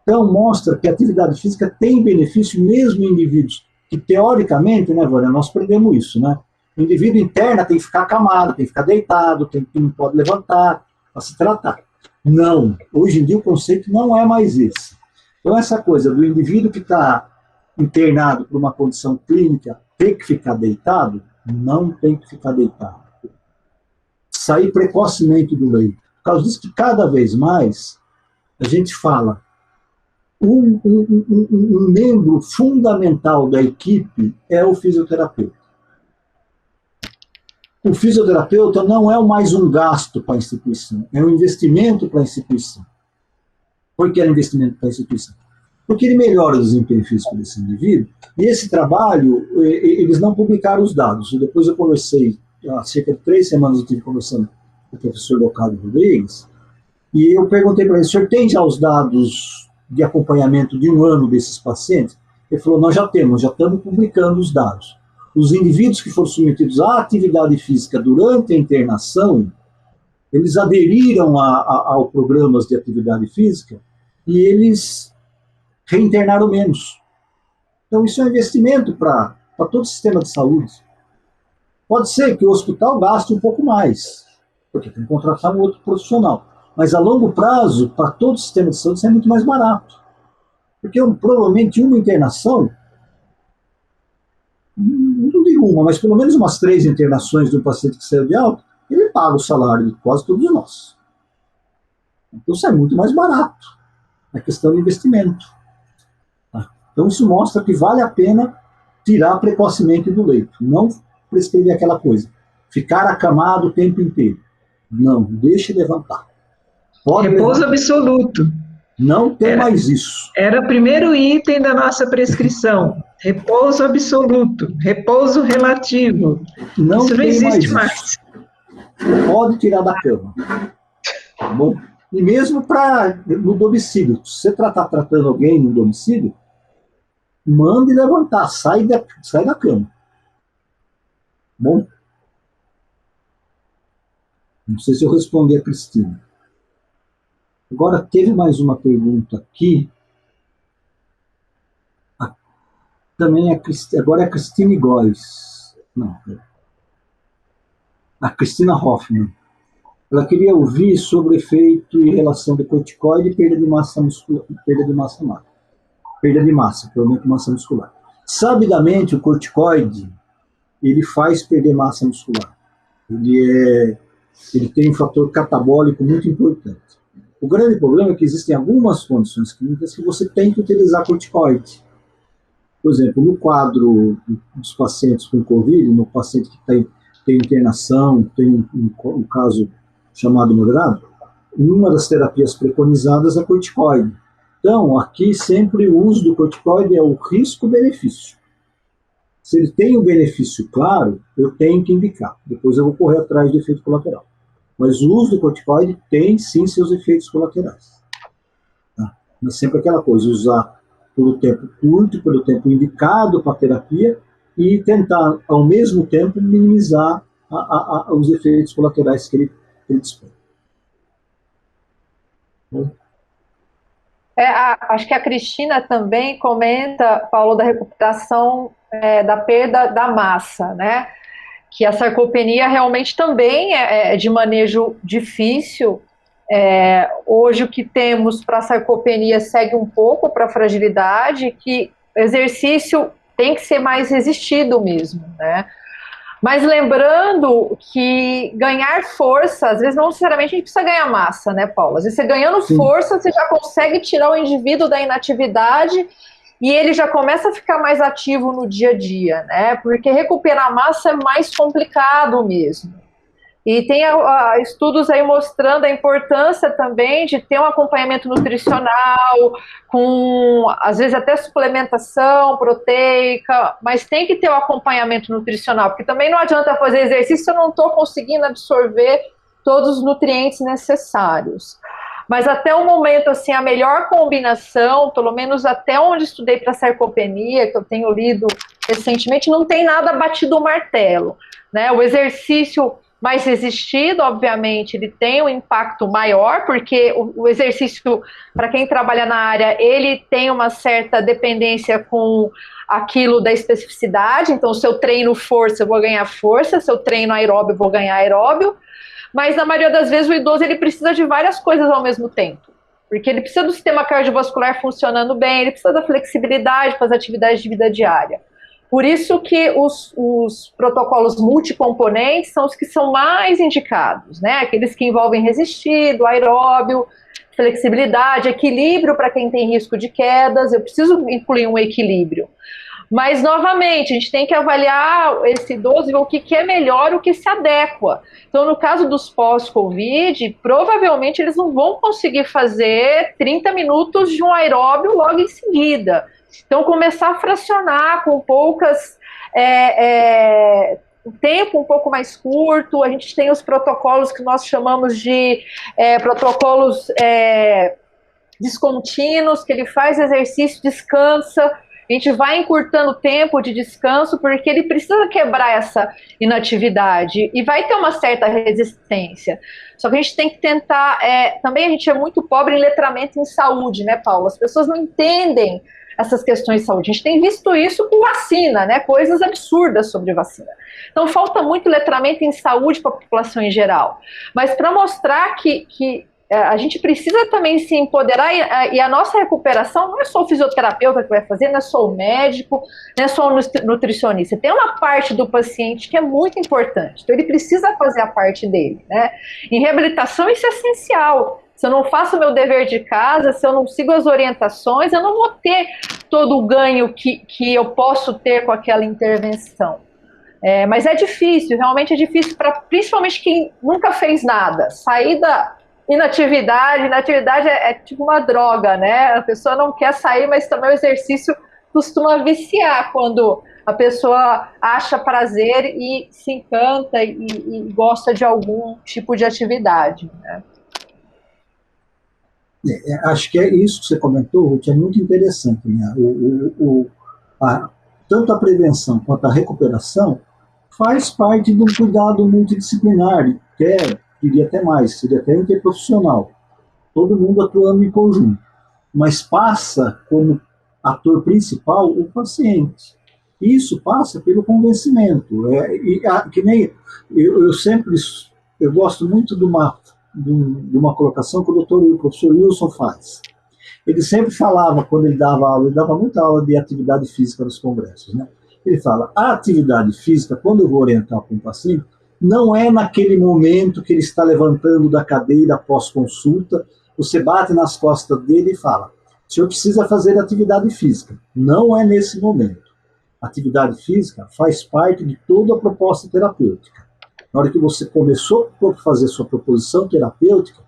Então, mostra que a atividade física tem benefício mesmo em indivíduos que, teoricamente, né, Vânia, nós aprendemos isso, né? O indivíduo interna tem que ficar acamado, tem que ficar deitado, não pode levantar, para se tratar. Não. Hoje em dia o conceito não é mais esse. Então, essa coisa do indivíduo que está internado por uma condição clínica ter que ficar deitado, não tem que ficar deitado. Sair precocemente do leito. Por causa disso que cada vez mais a gente fala um membro fundamental da equipe é o fisioterapeuta. O fisioterapeuta não é mais um gasto para a instituição, é um investimento para a instituição. Por que é um investimento para a instituição? Porque ele melhora o desempenho físico desse indivíduo, e esse trabalho, eles não publicaram os dados. Depois eu conversei, há cerca de 3 semanas eu estive conversando com o professor Leocádio Rodrigues, e eu perguntei para ele, o senhor tem já os dados de acompanhamento de 1 ano desses pacientes? Ele falou, nós já estamos publicando os dados. Os indivíduos que foram submetidos à atividade física durante a internação, eles aderiram ao programas de atividade física e eles reinternaram menos. Então isso é um investimento para todo o sistema de saúde. Pode ser que o hospital gaste um pouco mais, porque tem que contratar um outro profissional. Mas a longo prazo, para todo o sistema de saúde, isso é muito mais barato. Porque provavelmente uma internação, não digo uma, mas pelo menos umas 3 internações de um paciente que saiu de alta, ele paga o salário de quase todos nós. Então isso é muito mais barato. É questão de investimento. Tá? Então isso mostra que vale a pena tirar precocemente do leito. Não prescrever aquela coisa. Ficar acamado o tempo inteiro. Não, deixe levantar. Repouso absoluto. Não tem mais isso. Era o primeiro item da nossa prescrição. Repouso absoluto. Repouso relativo. Não isso não existe mais. Pode tirar da cama. Tá bom? E mesmo no domicílio. Se você está tratando alguém no domicílio, mande levantar. Sai da cama. Bom? Não sei se eu respondi a Cristina. Agora, teve mais uma pergunta aqui. também agora é a Christine Góes. Não, a Cristina Hoffman. Ela queria ouvir sobre o efeito e relação do corticoide e perda de massa muscular, perda de massa, que aumenta a massa muscular. Sabidamente, o corticoide, ele faz perder massa muscular. Ele tem um fator catabólico muito importante. O grande problema é que existem algumas condições clínicas que você tem que utilizar corticoide. Por exemplo, no quadro dos pacientes com Covid, no paciente que tem internação, tem um caso chamado moderado, uma das terapias preconizadas é corticoide. Então, aqui sempre o uso do corticoide é o risco-benefício. Se ele tem um benefício claro, eu tenho que indicar. Depois eu vou correr atrás do efeito colateral. Mas o uso do corticoide tem, sim, seus efeitos colaterais. Tá? Mas sempre aquela coisa, usar pelo tempo curto, pelo tempo indicado para a terapia e tentar, ao mesmo tempo, minimizar os efeitos colaterais que ele dispõe. Acho que a Cristina também comenta, falou da recuperação da perda da massa, né? Que a sarcopenia realmente também é de manejo difícil. Hoje o que temos para a sarcopenia segue um pouco para a fragilidade, que o exercício tem que ser mais resistido mesmo, né? Mas lembrando que ganhar força, às vezes não necessariamente a gente precisa ganhar massa, né, Paulo? Às vezes você ganhando força, você já consegue tirar o indivíduo da inatividade e ele já começa a ficar mais ativo no dia a dia, né? Porque recuperar massa é mais complicado mesmo. E tem estudos aí mostrando a importância também de ter um acompanhamento nutricional, com, às vezes, até suplementação proteica, mas tem que ter um acompanhamento nutricional, porque também não adianta fazer exercício se eu não estou conseguindo absorver todos os nutrientes necessários. Mas até o momento, assim, a melhor combinação, pelo menos até onde estudei para sarcopenia, que eu tenho lido recentemente, não tem nada batido o martelo, né? O exercício mais resistido, obviamente, ele tem um impacto maior, porque o exercício, para quem trabalha na área, ele tem uma certa dependência com aquilo da especificidade. Então, se eu treino força, eu vou ganhar força, se eu treino aeróbio, eu vou ganhar aeróbio. Mas, na maioria das vezes, o idoso ele precisa de várias coisas ao mesmo tempo. Porque ele precisa do sistema cardiovascular funcionando bem, ele precisa da flexibilidade para as atividades de vida diária. Por isso que os protocolos multicomponentes são os que são mais indicados, né? Aqueles que envolvem resistido, aeróbio, flexibilidade, equilíbrio para quem tem risco de quedas. Eu preciso incluir um equilíbrio. Mas, novamente, a gente tem que avaliar esse idoso e ver o que é melhor, o que se adequa. Então, no caso dos pós-Covid, provavelmente eles não vão conseguir fazer 30 minutos de um aeróbio logo em seguida. Então, começar a fracionar com poucas, tempo um pouco mais curto. A gente tem os protocolos que nós chamamos de protocolos descontínuos, que ele faz exercício, descansa. A gente vai encurtando o tempo de descanso, porque ele precisa quebrar essa inatividade e vai ter uma certa resistência. Só que a gente tem que tentar, também a gente é muito pobre em letramento em saúde, né, Paulo? As pessoas não entendem essas questões de saúde. A gente tem visto isso com vacina, né? Coisas absurdas sobre vacina. Então, falta muito letramento em saúde para a população em geral. Mas para mostrar que a gente precisa também se empoderar e a nossa recuperação não é só o fisioterapeuta que vai fazer, não é só o médico, não é só o nutricionista. Tem uma parte do paciente que é muito importante. Então, ele precisa fazer a parte dele, né? Em reabilitação, isso é essencial. Se eu não faço o meu dever de casa, se eu não sigo as orientações, eu não vou ter todo o ganho que eu posso ter com aquela intervenção. Mas é difícil, realmente é difícil, principalmente quem nunca fez nada. Sair da inatividade é tipo uma droga, né? A pessoa não quer sair, mas também o exercício costuma viciar quando a pessoa acha prazer e se encanta e gosta de algum tipo de atividade, né? Acho que é isso que você comentou, Ruth, é muito interessante, né? Tanto a prevenção quanto a recuperação faz parte de um cuidado multidisciplinar, diria até mais, seria até interprofissional, todo mundo atuando em conjunto, mas passa como ator principal o paciente. Isso passa pelo convencimento. Que nem eu sempre eu gosto muito de uma colocação que o professor Wilson faz. Ele sempre falava, quando ele dava aula, ele dava muita aula de atividade física nos congressos, né? Ele fala, a atividade física, quando eu vou orientar para um paciente, não é naquele momento que ele está levantando da cadeira pós-consulta, você bate nas costas dele e fala, o senhor precisa fazer atividade física. Não é nesse momento. Atividade física faz parte de toda a proposta terapêutica. Na hora que você começou a fazer sua proposição terapêutica,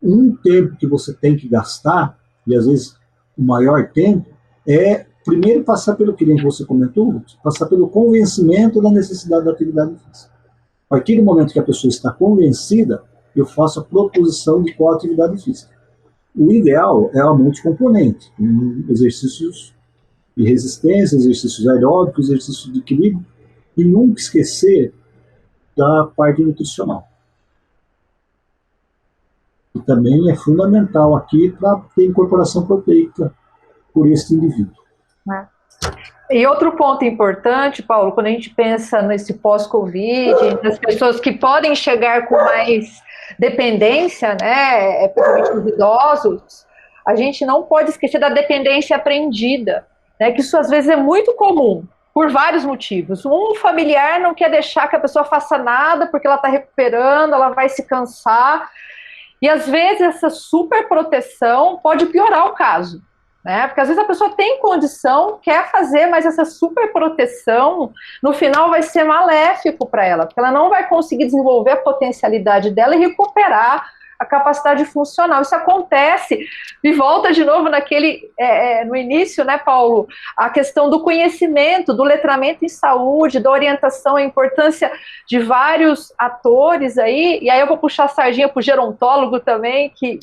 um tempo que você tem que gastar, e às vezes o maior tempo, é primeiro passar pelo que você comentou, passar pelo convencimento da necessidade da atividade física. A partir do momento que a pessoa está convencida, eu faço a proposição de qual atividade física. O ideal é a multicomponente, exercícios de resistência, exercícios aeróbicos, exercícios de equilíbrio, e nunca esquecer da parte nutricional. E também é fundamental aqui para ter incorporação proteica por esse indivíduo. E outro ponto importante, Paulo, quando a gente pensa nesse pós-Covid, nas pessoas que podem chegar com mais dependência, né, principalmente os idosos, a gente não pode esquecer da dependência aprendida, né, que isso às vezes é muito comum, por vários motivos. Um familiar não quer deixar que a pessoa faça nada porque ela está recuperando, ela vai se cansar, e às vezes essa superproteção pode piorar o caso, né? Porque às vezes a pessoa tem condição, quer fazer, mas essa superproteção no final vai ser maléfico para ela, porque ela não vai conseguir desenvolver a potencialidade dela e recuperar a capacidade funcional. Isso acontece, e volta de novo no início, né, Paulo, a questão do conhecimento, do letramento em saúde, da orientação, a importância de vários atores aí, e aí eu vou puxar a sardinha para o gerontólogo também, que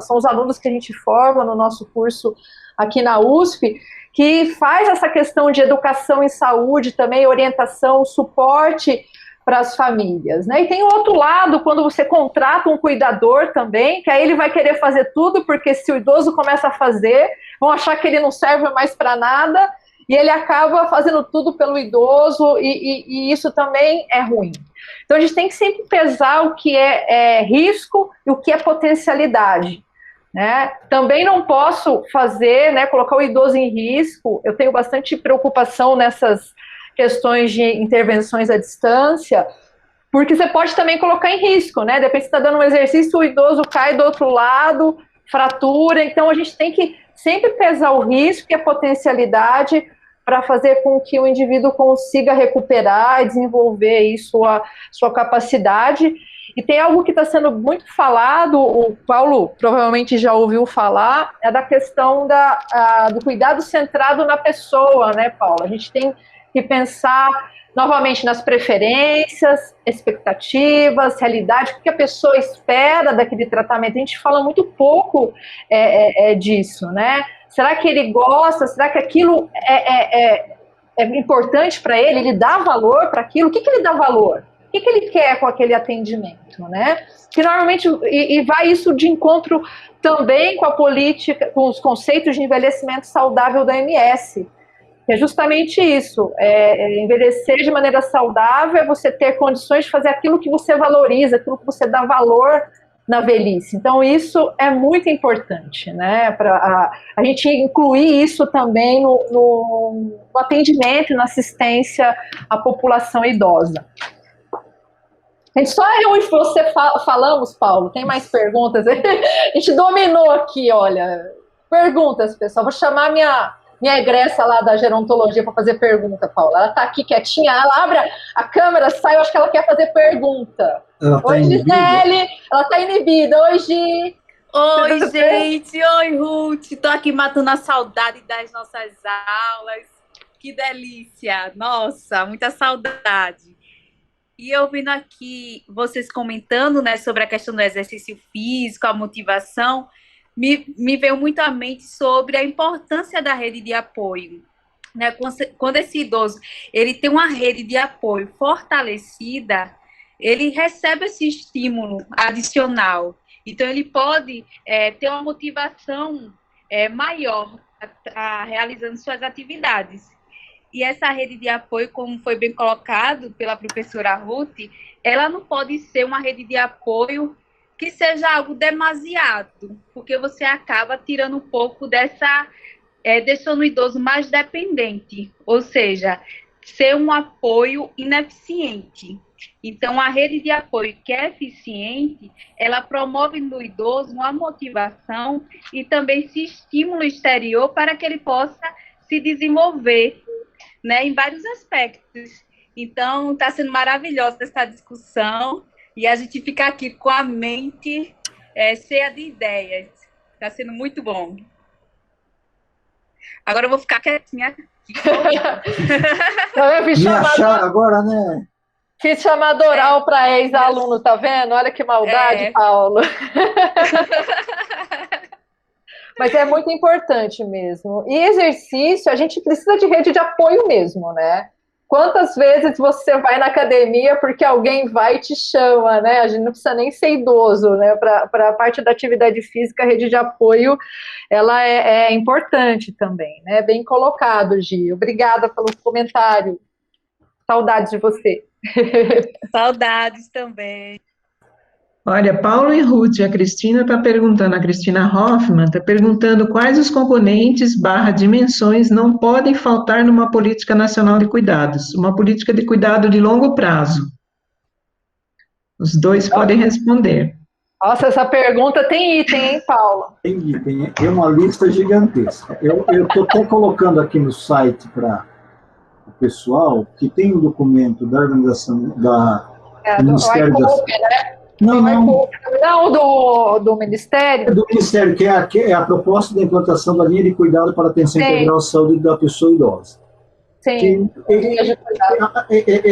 são os alunos que a gente forma no nosso curso aqui na USP, que faz essa questão de educação em saúde também, orientação, suporte para as famílias, né? E tem o outro lado, quando você contrata um cuidador também, que aí ele vai querer fazer tudo, porque se o idoso começa a fazer, vão achar que ele não serve mais para nada, e ele acaba fazendo tudo pelo idoso, e isso também é ruim. Então a gente tem que sempre pesar o que é risco e o que é potencialidade, né? Também não posso fazer, né, colocar o idoso em risco. Eu tenho bastante preocupação nessas questões de intervenções à distância, porque você pode também colocar em risco, né? De repente você está dando um exercício, o idoso cai do outro lado, fratura. Então a gente tem que sempre pesar o risco e a potencialidade para fazer com que o indivíduo consiga recuperar e desenvolver aí sua capacidade. E tem algo que está sendo muito falado, o Paulo provavelmente já ouviu falar, é da questão do cuidado centrado na pessoa, né, Paulo? A gente tem que pensar novamente nas preferências, expectativas, realidade, o que a pessoa espera daquele tratamento. A gente fala muito pouco disso, né? Será que ele gosta? Será que aquilo é importante para ele? Ele dá valor para aquilo? O que ele dá valor? O que ele quer com aquele atendimento, né? Que normalmente, e vai isso de encontro também com a política, com os conceitos de envelhecimento saudável da OMS, que é justamente isso, envelhecer de maneira saudável é você ter condições de fazer aquilo que você valoriza, aquilo que você dá valor na velhice. Então isso é muito importante, né, para a gente incluir isso também no atendimento, na assistência à população idosa. Só eu e você falamos, Paulo, tem mais perguntas? A gente dominou aqui, olha, perguntas, pessoal, vou chamar minha egressa lá da gerontologia para fazer pergunta, Paula. Ela está aqui quietinha, ela abre a câmera, sai, eu acho que ela quer fazer pergunta. Oi, Gisele, ela está inibida. Oi, Gi. Oi, gente. Oi, Ruth. Estou aqui matando a saudade das nossas aulas. Que delícia. Nossa, muita saudade. E eu vendo aqui vocês comentando, né, sobre a questão do exercício físico, a motivação, me veio muito à mente sobre a importância da rede de apoio, né? Quando esse idoso ele tem uma rede de apoio fortalecida, ele recebe esse estímulo adicional. Então, ele pode ter uma motivação maior realizando suas atividades. E essa rede de apoio, como foi bem colocado pela professora Ruth, ela não pode ser uma rede de apoio que seja algo demasiado, porque você acaba tirando um pouco deixando o idoso mais dependente, ou seja, ser um apoio ineficiente. Então, a rede de apoio que é eficiente, ela promove no idoso uma motivação e também esse estímulo exterior para que ele possa se desenvolver, né, em vários aspectos. Então, está sendo maravilhosa essa discussão e a gente fica aqui com a mente cheia de ideias. Está sendo muito bom. Agora eu vou ficar quietinha aqui. Eu fiz Me chamada, achar agora, né? fiz chamada oral para ex-aluno, tá vendo? Olha que maldade, Paulo. Mas é muito importante mesmo. E exercício, a gente precisa de rede de apoio mesmo, né? Quantas vezes você vai na academia porque alguém vai e te chama, né? A gente não precisa nem ser idoso, né? Para a parte da atividade física, a rede de apoio, ela é importante também, né? Bem colocado, Gi. Obrigada pelo comentário. Saudades de você. Saudades também. Olha, Paulo e Ruth, a Cristina está perguntando, a Cristina Hoffmann está perguntando quais os componentes / dimensões não podem faltar numa política nacional de cuidados, uma política de cuidado de longo prazo. Os dois podem responder. Nossa, essa pergunta tem item, hein, Paulo? Tem item, é uma lista gigantesca. Eu estou até colocando aqui no site para o pessoal que tem um documento da organização do Ministério da Saúde, né? Não, do Ministério? do Ministério, que é a proposta da implantação da linha de cuidado para a atenção integral à saúde da pessoa idosa. Sim.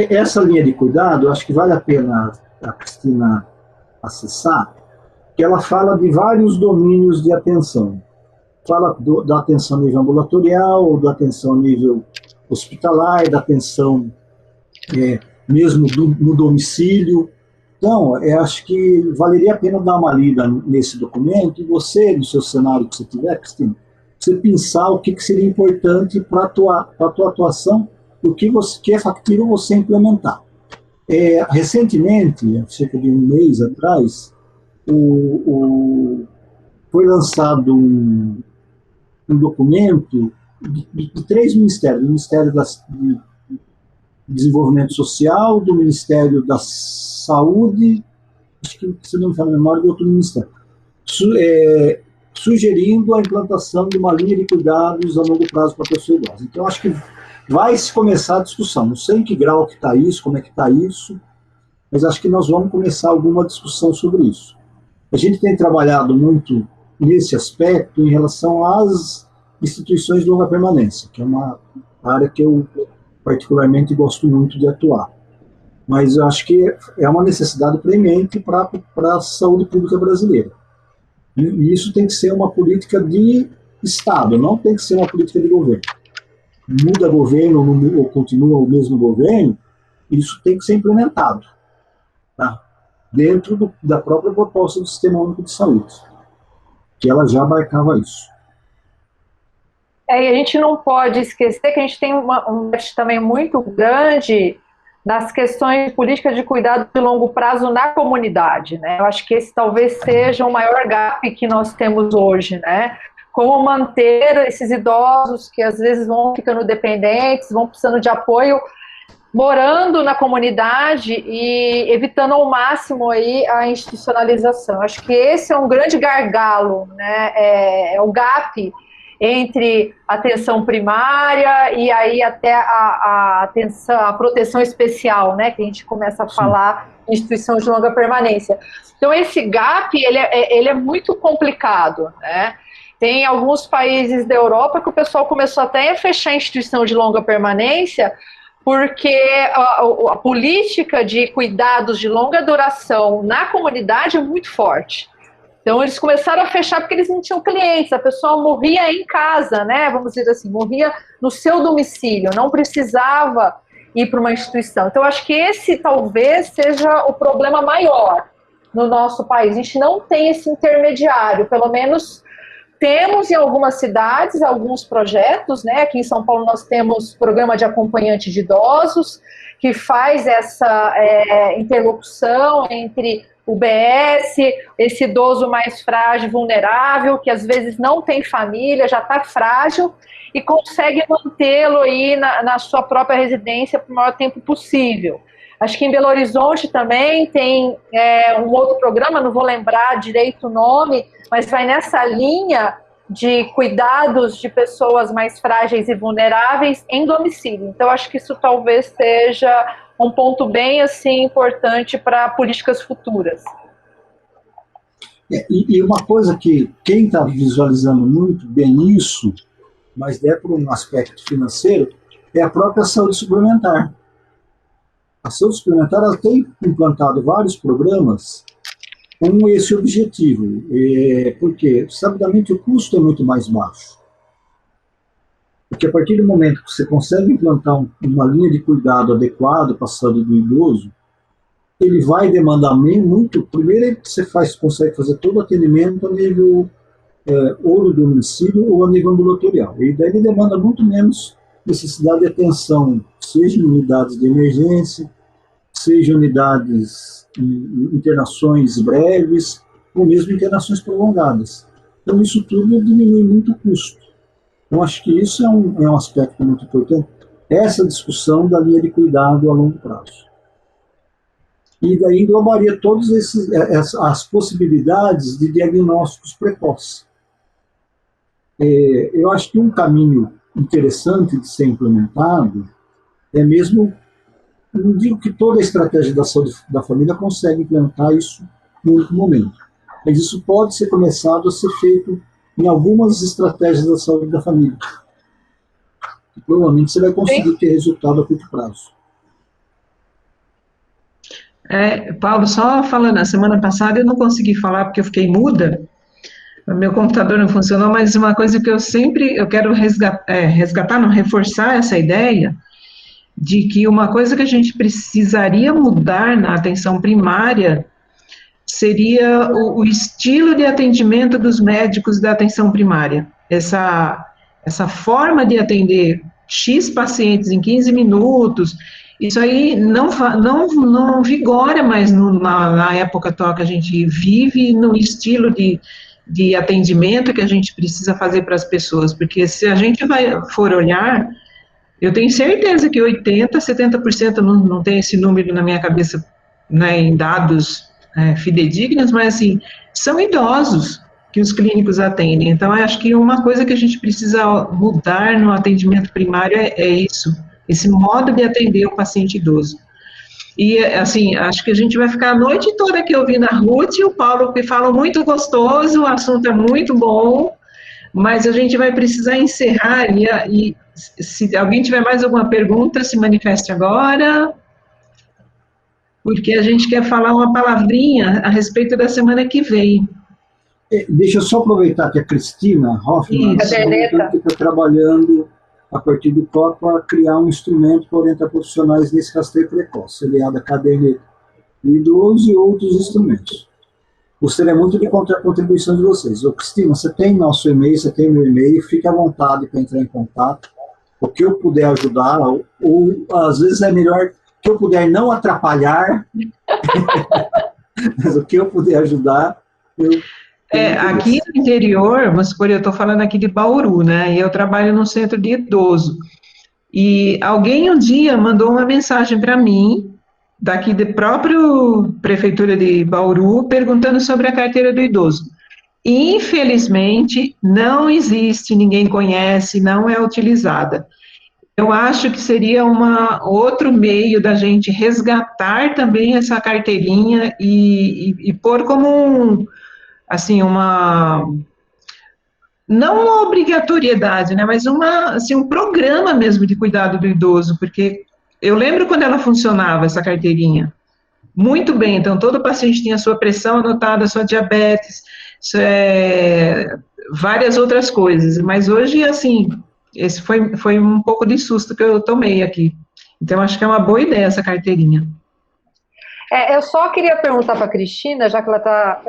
Essa linha de cuidado, acho que vale a pena a Cristina acessar, que ela fala de vários domínios de atenção. Fala da atenção a nível ambulatorial, da atenção a nível hospitalar, da atenção mesmo no domicílio. Então, eu acho que valeria a pena dar uma lida nesse documento e você, no seu cenário que você tiver, Cristina, você pensar o que seria importante para a tua atuação, o que é factível você implementar. Recentemente, cerca de um mês atrás, foi lançado um documento de 3 ministérios, do Ministério de Desenvolvimento Social, do Ministério da Saúde, acho que, se não me falha a memória, de outro ministério, sugerindo a implantação de uma linha de cuidados a longo prazo para a pessoa idosa. Então, acho que vai se começar a discussão. Não sei em que grau que está isso, como é que está isso, mas acho que nós vamos começar alguma discussão sobre isso. A gente tem trabalhado muito nesse aspecto em relação às instituições de longa permanência, que é uma área que eu particularmente gosto muito de atuar. Mas eu acho que é uma necessidade premente para a saúde pública brasileira. E isso tem que ser uma política de Estado, não tem que ser uma política de governo. Muda governo ou continua o mesmo governo, isso tem que ser implementado, tá? Dentro da própria proposta do Sistema Único de Saúde, que ela já abarcava isso. E a gente não pode esquecer que a gente tem um déficit também muito grande nas questões de política de cuidado de longo prazo na comunidade, né? Eu acho que esse talvez seja o maior gap que nós temos hoje, né? Como manter esses idosos que às vezes vão ficando dependentes, vão precisando de apoio, morando na comunidade e evitando ao máximo aí a institucionalização. Acho que esse é um grande gargalo, né? É o gap entre a atenção primária e aí até a proteção especial, né, que a gente começa a falar em instituição de longa permanência. Então, esse gap, ele é muito complicado, né? Tem alguns países da Europa que o pessoal começou até a fechar a instituição de longa permanência porque a política de cuidados de longa duração na comunidade é muito forte. Então, eles começaram a fechar porque eles não tinham clientes, a pessoa morria em casa, né? Vamos dizer assim, morria no seu domicílio, não precisava ir para uma instituição. Então, eu acho que esse talvez seja o problema maior no nosso país. A gente não tem esse intermediário, pelo menos Temos em algumas cidades alguns projetos, né? Aqui em São Paulo nós temos programa de acompanhante de idosos, que faz essa interlocução entre o BS, esse idoso mais frágil, vulnerável, que às vezes não tem família, já está frágil, e consegue mantê-lo aí na sua própria residência por o maior tempo possível. Acho que em Belo Horizonte também tem um outro programa, não vou lembrar direito o nome, mas vai nessa linha de cuidados de pessoas mais frágeis e vulneráveis em domicílio. Então, acho que isso talvez seja um ponto bem assim importante para políticas futuras. E uma coisa que quem está visualizando muito bem isso, mas é por um aspecto financeiro, é a própria saúde suplementar. A saúde suplementar ela tem implantado vários programas com esse objetivo, porque, sabidamente, o custo é muito mais baixo. Porque a partir do momento que você consegue implantar uma linha de cuidado adequada para a saúde do idoso, ele vai demandar muito. Primeiro, você consegue fazer todo o atendimento a nível ou do domicílio ou a nível ambulatorial. E daí ele demanda muito menos necessidade de atenção, seja em unidades de emergência, seja unidades, internações breves, ou mesmo internações prolongadas. Então, isso tudo diminui muito o custo. Então, acho que isso é um aspecto muito importante, essa discussão da linha de cuidado a longo prazo. E daí englobaria todas as possibilidades de diagnósticos precoces. Eu acho que um caminho interessante de ser implementado é mesmo, não digo que toda a estratégia da saúde da família consegue implementar isso no único momento, mas isso pode ser começado a ser feito em algumas estratégias da saúde da família. E provavelmente você vai conseguir ter resultado a curto prazo. Paulo, só falando, na semana passada eu não consegui falar porque eu fiquei muda, o meu computador não funcionou, mas uma coisa que eu quero reforçar essa ideia de que uma coisa que a gente precisaria mudar na atenção primária seria o estilo de atendimento dos médicos da atenção primária. Essa forma de atender X pacientes em 15 minutos, isso aí não vigora mais na época atual que a gente vive, no estilo de atendimento que a gente precisa fazer para as pessoas, porque se a gente for olhar, eu tenho certeza que 80%, 70%, não tem esse número na minha cabeça, né, em dados fidedignos, mas assim, são idosos que os clínicos atendem. Então, eu acho que uma coisa que a gente precisa mudar no atendimento primário é isso, esse modo de atender o paciente idoso. E, assim, acho que a gente vai ficar a noite toda aqui ouvindo a Ruth e o Paulo, que falam muito gostoso, o assunto é muito bom, mas a gente vai precisar encerrar e se alguém tiver mais alguma pergunta, se manifeste agora, porque a gente quer falar uma palavrinha a respeito da semana que vem. Deixa eu só aproveitar que a Cristina Hoffmann está trabalhando a partir do COP para criar um instrumento para orientar profissionais nesse rastreio precoce, aliado à cadeia do idoso e outros instrumentos. Gostaria muito de encontrar a contribuição de vocês. Cristina, você tem nosso e-mail, você tem meu e-mail, fique à vontade para entrar em contato. O que eu puder ajudar, ou às vezes é melhor que eu puder não atrapalhar, mas o que eu puder ajudar, aqui no interior, vamos supor, eu estou falando aqui de Bauru, né, e eu trabalho no centro de idoso, e alguém um dia mandou uma mensagem para mim, daqui da própria prefeitura de Bauru, perguntando sobre a carteira do idoso. Infelizmente, não existe, ninguém conhece, não é utilizada. Eu acho que seria outro meio da gente resgatar também essa carteirinha e pôr como não uma obrigatoriedade, né, mas um programa mesmo de cuidado do idoso, porque eu lembro quando ela funcionava, essa carteirinha, muito bem, então todo paciente tinha sua pressão anotada, sua diabetes, várias outras coisas, mas hoje, assim, esse foi um pouco de susto que eu tomei aqui. Então, acho que é uma boa ideia essa carteirinha. Eu só queria perguntar para a Cristina, já que ela está.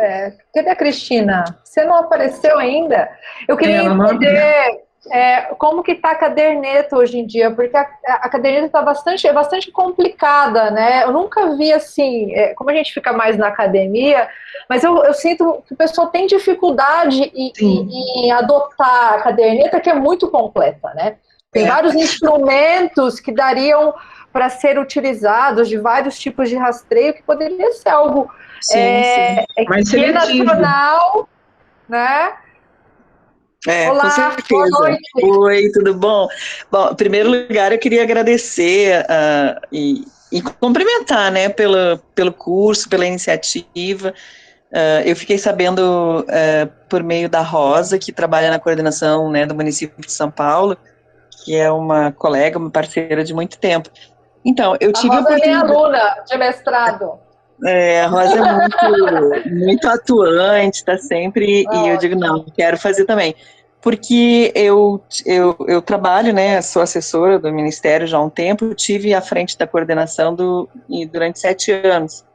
Cadê a Cristina? Você não apareceu ainda? Eu queria Ela não entender como que está a caderneta hoje em dia, porque a caderneta está bastante complicada, né? Eu nunca vi assim, como a gente fica mais na academia, mas eu sinto que o pessoal tem dificuldade em adotar a caderneta, que é muito completa, né? Tem vários instrumentos que dariam para ser utilizados de vários tipos de rastreio, que poderia ser algo mais que é seletivo. nacional, né? Olá, Com certeza. boa noite. Oi, tudo bom? Bom, em primeiro lugar, eu queria agradecer e cumprimentar, né, pelo curso, pela iniciativa. Eu fiquei sabendo por meio da Rosa, que trabalha na coordenação, né, do município de São Paulo, que é uma colega, uma parceira de muito tempo. Então, eu tive a Rosa é minha aluna de mestrado. A Rosa é muito atuante, está sempre, e eu digo, não, quero fazer também. Porque eu trabalho, né, sou assessora do Ministério já há um tempo, tive à frente da coordenação durante 7 anos.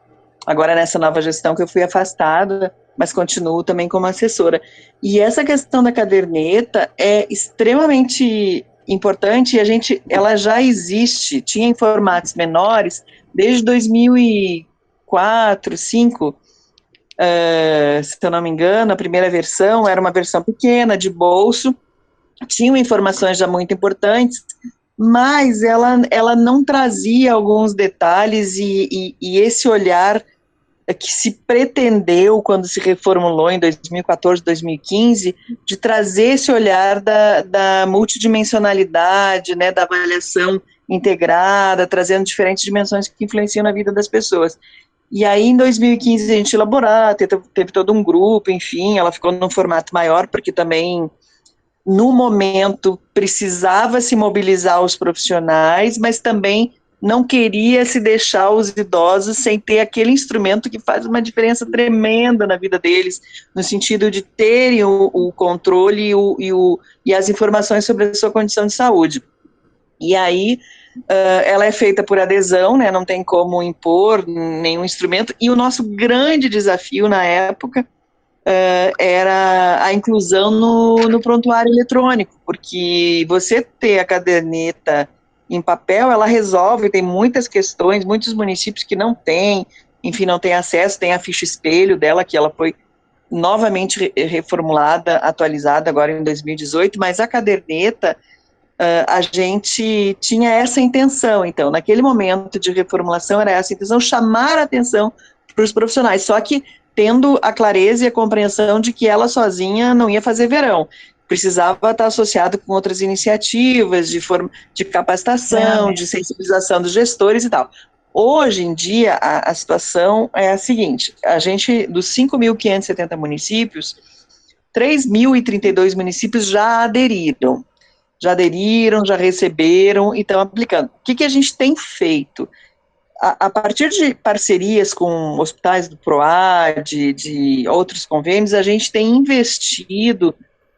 Agora, nessa nova gestão que eu fui afastada, mas continuo também como assessora. E essa questão da caderneta é extremamente importante, e ela já existe, tinha em formatos menores, desde 2004, 2005, se eu não me engano, a primeira versão era uma versão pequena, de bolso, tinham informações já muito importantes, mas ela não trazia alguns detalhes e esse olhar que se pretendeu quando se reformulou em 2014, 2015, de trazer esse olhar da multidimensionalidade, né, da avaliação integrada, trazendo diferentes dimensões que influenciam na vida das pessoas. E aí, em 2015, a gente elaborou, teve todo um grupo, enfim, ela ficou num formato maior, porque também, no momento, precisava se mobilizar os profissionais, mas também não queria se deixar os idosos sem ter aquele instrumento que faz uma diferença tremenda na vida deles, no sentido de terem o controle e as informações sobre a sua condição de saúde. E aí, ela é feita por adesão, né, não tem como impor nenhum instrumento, e o nosso grande desafio na época era a inclusão no prontuário eletrônico, porque você ter a caderneta em papel, ela resolve, tem muitas questões, muitos municípios que não têm, enfim, não têm acesso, tem a ficha espelho dela, que ela foi novamente reformulada, atualizada agora em 2018, mas a caderneta, a gente tinha essa intenção, então, naquele momento de reformulação, era essa intenção, chamar a atenção para os profissionais, só que tendo a clareza e a compreensão de que ela sozinha não ia fazer verão, precisava estar associado com outras iniciativas de capacitação, de sensibilização dos gestores e tal. Hoje em dia, a situação é a seguinte, a gente, dos 5.570 municípios, 3.032 municípios já aderiram, já receberam e estão aplicando. O que a gente tem feito? A partir de parcerias com hospitais do PROAD, de outros convênios, a gente tem investido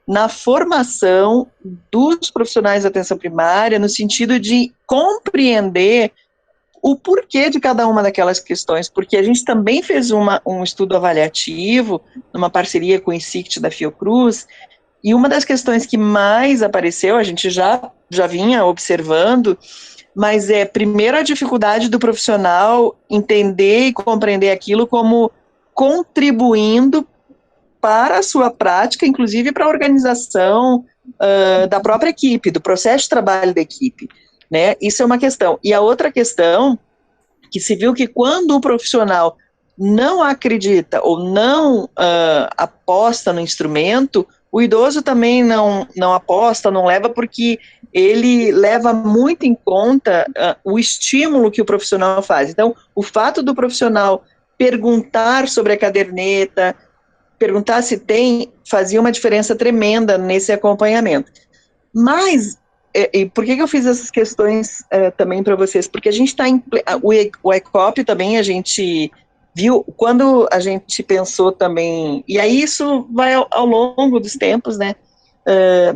na formação dos profissionais da atenção primária, no sentido de compreender o porquê de cada uma daquelas questões, porque a gente também fez um estudo avaliativo, numa parceria com o INSICT da Fiocruz, e uma das questões que mais apareceu, a gente já vinha observando, mas primeiro a dificuldade do profissional entender e compreender aquilo como contribuindo para a sua prática, inclusive para a organização da própria equipe, do processo de trabalho da equipe, né? Isso é uma questão. E a outra questão, que se viu que quando o profissional não acredita ou não aposta no instrumento, o idoso também não aposta, não leva, porque ele leva muito em conta o estímulo que o profissional faz. Então, o fato do profissional perguntar sobre a caderneta, perguntar se tem, fazia uma diferença tremenda nesse acompanhamento. Mas, e por que eu fiz essas questões também para vocês? Porque a gente está o ECOP também, a gente viu, quando a gente pensou também, e aí isso vai ao longo dos tempos, né,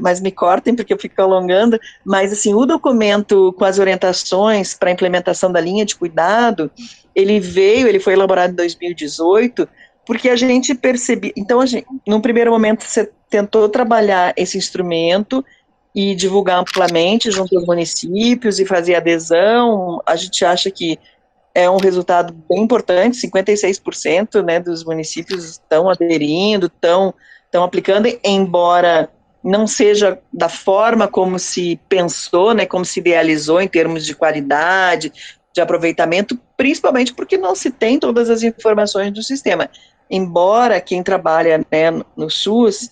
mas me cortem porque eu fico alongando, mas assim, o documento com as orientações para a implementação da linha de cuidado, ele foi elaborado em 2018, porque a gente percebeu, então, num primeiro momento, você tentou trabalhar esse instrumento e divulgar amplamente junto aos municípios e fazer adesão. A gente acha que é um resultado bem importante, 56%, né, dos municípios estão aderindo, estão aplicando, embora não seja da forma como se pensou, né, como se idealizou em termos de qualidade, de aproveitamento, principalmente porque não se tem todas as informações do sistema. Embora quem trabalha, né, no SUS,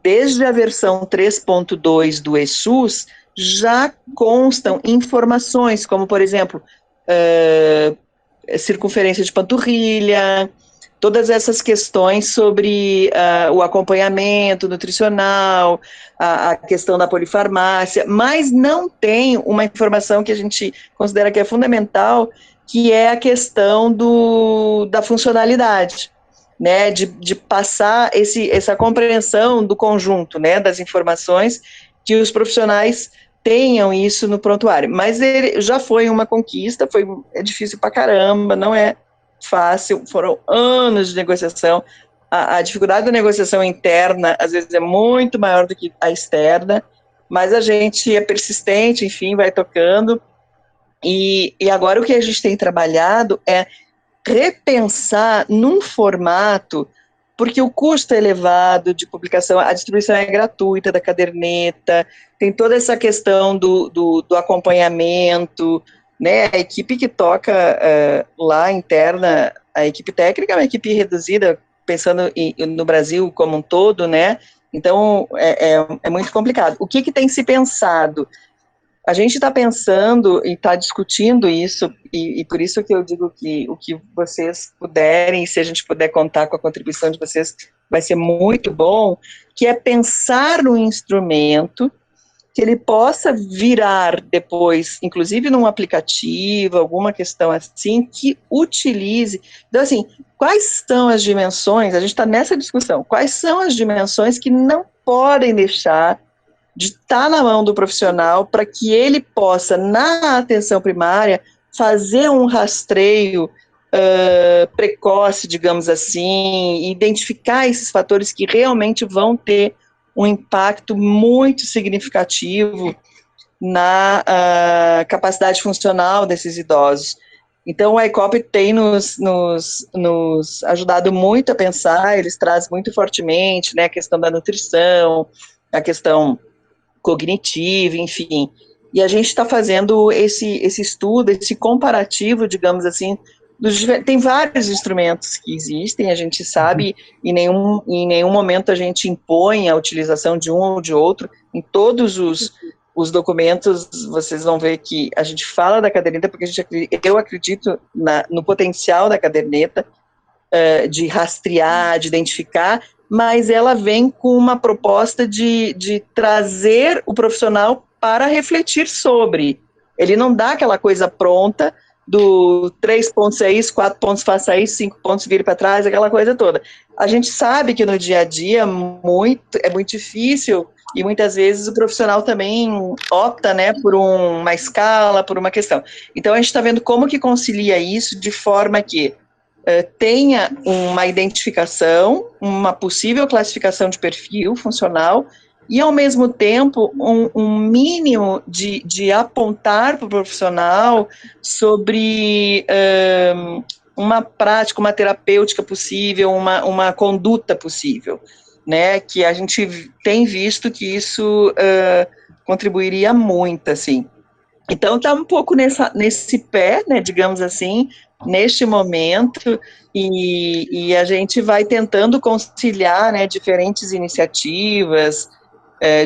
desde a versão 3.2 do eSUS, já constam informações, como, por exemplo, circunferência de panturrilha, todas essas questões sobre o acompanhamento nutricional, a questão da polifarmácia, mas não tem uma informação que a gente considera que é fundamental, que é a questão da funcionalidade, né, de passar essa compreensão do conjunto, né, das informações, que os profissionais tenham isso no prontuário. Mas ele já foi uma conquista, é difícil pra caramba, não é fácil, foram anos de negociação, a dificuldade da negociação interna, às vezes, é muito maior do que a externa, mas a gente é persistente, enfim, vai tocando, e agora o que a gente tem trabalhado é repensar num formato, porque o custo é elevado de publicação, a distribuição é gratuita da caderneta, tem toda essa questão do acompanhamento, né, a equipe que toca lá interna, a equipe técnica é uma equipe reduzida, pensando no Brasil como um todo, né, então é muito complicado. O que tem se pensado? A gente está pensando e está discutindo isso, e por isso que eu digo que o que vocês puderem, se a gente puder contar com a contribuição de vocês, vai ser muito bom, que é pensar no instrumento, que ele possa virar depois, inclusive num aplicativo, alguma questão assim, que utilize. Então, assim, quais são as dimensões, a gente está nessa discussão, quais são as dimensões que não podem deixar de estar na mão do profissional para que ele possa, na atenção primária, fazer um rastreio precoce, digamos assim, identificar esses fatores que realmente vão ter um impacto muito significativo na capacidade funcional desses idosos. Então, a ECOP tem nos ajudado muito a pensar, eles trazem muito fortemente, né, a questão da nutrição, a questão cognitiva, enfim, e a gente está fazendo esse estudo, esse comparativo, digamos assim, tem vários instrumentos que existem, a gente sabe, em nenhum momento a gente impõe a utilização de um ou de outro, em todos os documentos vocês vão ver que a gente fala da caderneta, porque eu acredito no potencial da caderneta, de rastrear, de identificar, mas ela vem com uma proposta de trazer o profissional para refletir sobre. Ele não dá aquela coisa pronta do 3 pontos é isso, 4 pontos faça isso, 5 pontos vire para trás, aquela coisa toda. A gente sabe que no dia a dia é muito difícil, e muitas vezes o profissional também opta, né, por uma escala, por uma questão. Então a gente está vendo como que concilia isso de forma que tenha uma identificação, uma possível classificação de perfil funcional e, ao mesmo tempo, um mínimo de apontar para o profissional sobre uma prática, uma terapêutica possível, uma conduta possível, né, que a gente tem visto que isso contribuiria muito, assim. Então, está um pouco nesse pé, né, digamos assim, neste momento, e a gente vai tentando conciliar, né, diferentes iniciativas,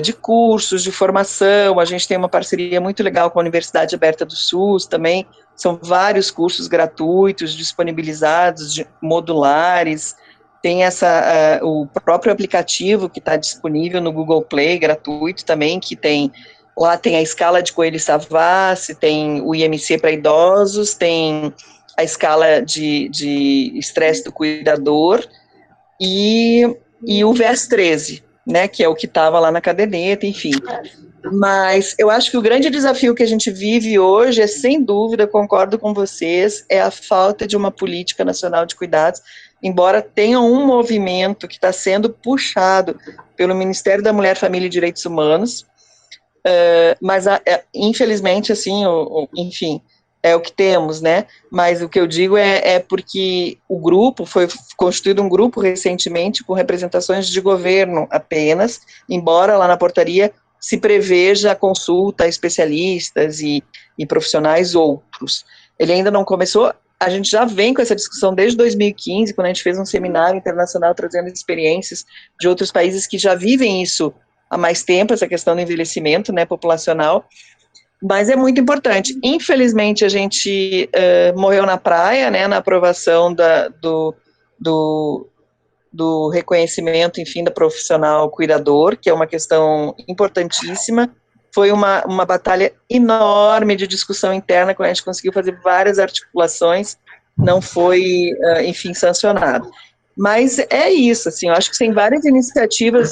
de cursos, de formação. A gente tem uma parceria muito legal com a Universidade Aberta do SUS também, são vários cursos gratuitos, disponibilizados, modulares, tem o próprio aplicativo que está disponível no Google Play, gratuito também, que lá tem a escala de Coelho-Savassi, tem o IMC para idosos, tem a escala de estresse do cuidador e o VES 13, né, que é o que estava lá na caderneta, enfim. Mas eu acho que o grande desafio que a gente vive hoje é, sem dúvida, concordo com vocês, é a falta de uma política nacional de cuidados, embora tenha um movimento que está sendo puxado pelo Ministério da Mulher, Família e Direitos Humanos, mas infelizmente, assim, enfim, é o que temos, né? Mas o que eu digo é porque o grupo, foi constituído um grupo recentemente com representações de governo apenas, embora lá na portaria se preveja a consulta a especialistas e profissionais outros. Ele ainda não começou, a gente já vem com essa discussão desde 2015, quando a gente fez um seminário internacional trazendo experiências de outros países que já vivem isso há mais tempo, essa questão do envelhecimento, né, populacional, mas é muito importante. Infelizmente, a gente morreu na praia, né, na aprovação do reconhecimento, enfim, da profissional cuidador, que é uma questão importantíssima. Foi uma batalha enorme de discussão interna, quando a gente conseguiu fazer várias articulações, não foi, enfim, sancionado. Mas é isso, assim, eu acho que tem várias iniciativas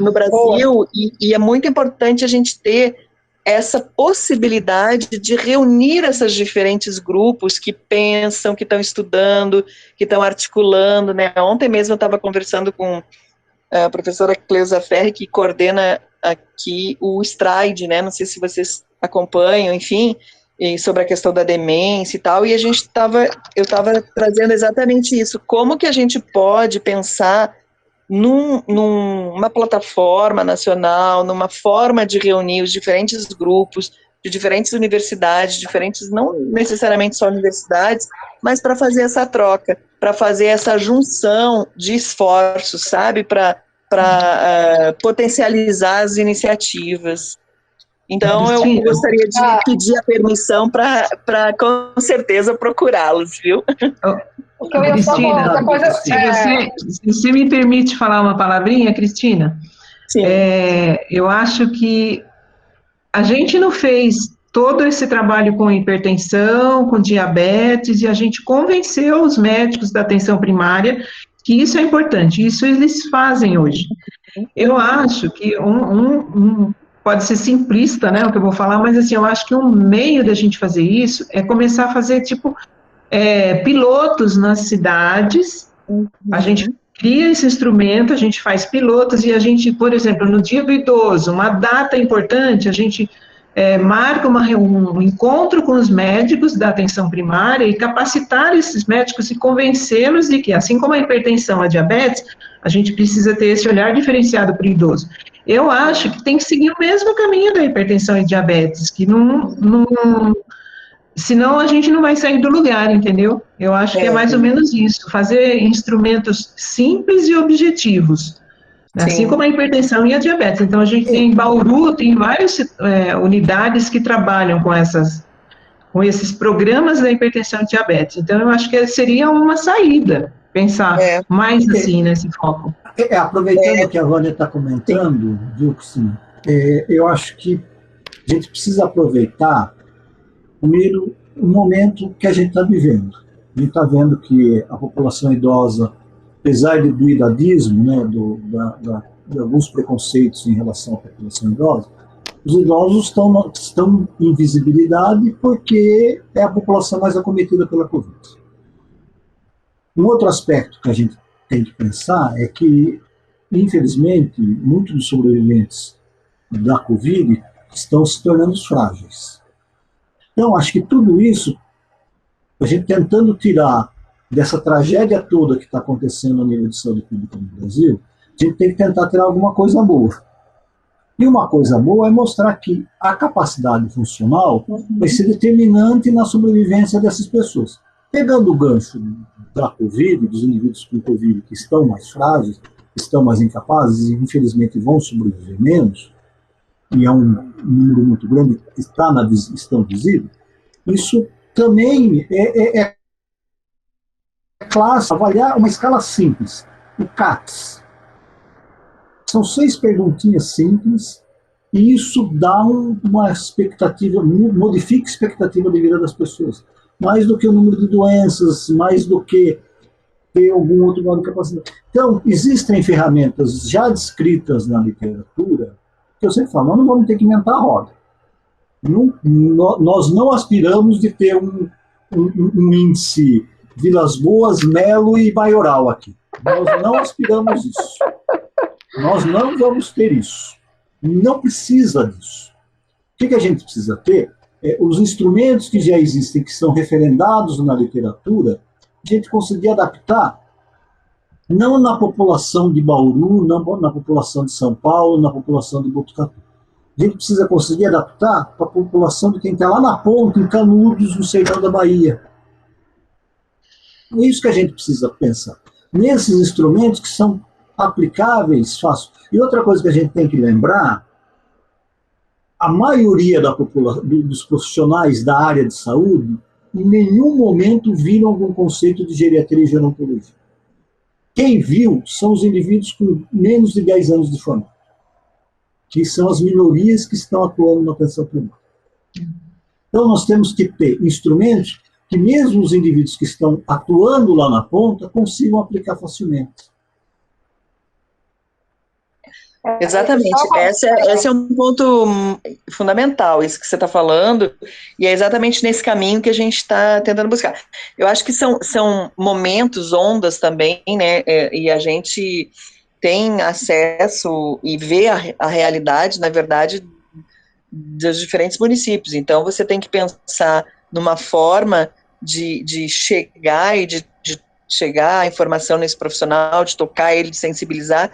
no Brasil, e é muito importante a gente ter essa possibilidade de reunir esses diferentes grupos que pensam, que estão estudando, que estão articulando, né? Ontem mesmo eu estava conversando com a professora Cleusa Ferri, que coordena aqui o STRIDE, né? Não sei se vocês acompanham, enfim, e sobre a questão da demência e tal, e eu estava trazendo exatamente isso, como que a gente pode pensar numa plataforma nacional, numa forma de reunir os diferentes grupos, de diferentes universidades, não necessariamente só universidades, mas para fazer essa troca, para fazer essa junção de esforços, sabe, para potencializar as iniciativas. Então, eu gostaria de pedir a permissão para com certeza, procurá-los, viu? O que eu ia falar, outra coisa, se você me permite falar uma palavrinha, Cristina, eu acho que a gente não fez todo esse trabalho com hipertensão, com diabetes, e a gente convenceu os médicos da atenção primária que isso é importante, isso eles fazem hoje. Eu acho que pode ser simplista, né, o que eu vou falar, mas assim, eu acho que um meio da gente fazer isso é começar a fazer, tipo, pilotos nas cidades, a gente cria esse instrumento, a gente faz pilotos, e a gente, por exemplo, no Dia do Idoso, uma data importante, a gente marca um encontro com os médicos da atenção primária e capacitar esses médicos e convencê-los de que, assim como a hipertensão, a diabetes, a gente precisa ter esse olhar diferenciado para o idoso. Eu acho que tem que seguir o mesmo caminho da hipertensão e diabetes, que senão a gente não vai sair do lugar, entendeu? Eu acho que é mais ou menos isso, fazer instrumentos simples e objetivos, assim como a hipertensão e a diabetes. Então, a gente tem em Bauru, tem várias unidades que trabalham com esses programas da hipertensão e diabetes. Então, eu acho que seria uma saída, pensar mais assim nesse foco. Aproveitando o que a Vânia está comentando, viu, Cristina, eu acho que a gente precisa aproveitar, primeiro, o momento que a gente está vivendo. A gente está vendo que a população idosa, apesar do idadismo, né, de alguns preconceitos em relação à população idosa, os idosos estão em visibilidade porque é a população mais acometida pela Covid. Um outro aspecto que a gente tem que pensar é que, infelizmente, muitos dos sobreviventes da Covid estão se tornando frágeis. Então, acho que tudo isso, a gente tentando tirar dessa tragédia toda que está acontecendo a nível de saúde pública no Brasil, a gente tem que tentar tirar alguma coisa boa. E uma coisa boa é mostrar que a capacidade funcional vai ser determinante na sobrevivência dessas pessoas. Pegando o gancho da Covid, dos indivíduos com Covid que estão mais frágeis, estão mais incapazes e, infelizmente, vão sobreviver menos, e é um número muito grande que estão visíveis, isso também é classe, avaliar uma escala simples, o CATS. São 6 perguntinhas simples, e isso dá uma expectativa, modifica a expectativa de vida das pessoas. Mais do que o número de doenças, mais do que ter algum outro grau de capacidade. Então, existem ferramentas já descritas na literatura, que eu sempre falo, nós não vamos ter que inventar a roda. Nós não aspiramos de ter um índice Vilas Boas, Melo e Maioral aqui. Nós não aspiramos isso. Nós não vamos ter isso. Não precisa disso. O que a gente precisa ter? Os instrumentos que já existem, que são referendados na literatura, a gente conseguir adaptar, não na população de Bauru, não na população de São Paulo, na população de Botucatu. A gente precisa conseguir adaptar para a população de quem está lá na ponta, em Canudos, no sertão da Bahia. É isso que a gente precisa pensar. Nesses instrumentos que são aplicáveis, fácil. E outra coisa que a gente tem que lembrar, a maioria dos profissionais da área de saúde, em nenhum momento viram algum conceito de geriatria e gerontologia. Quem viu são os indivíduos com menos de 10 anos de formato, que são as minorias que estão atuando na atenção primária. Então, nós temos que ter instrumentos que mesmo os indivíduos que estão atuando lá na ponta consigam aplicar facilmente. Exatamente, esse é um ponto fundamental, isso que você está falando, e é exatamente nesse caminho que a gente está tentando buscar. Eu acho que são momentos, ondas também, né, e a gente tem acesso e vê a realidade, na verdade, dos diferentes municípios. Então, você tem que pensar numa forma de chegar e de chegar a informação nesse profissional, de tocar ele, de sensibilizar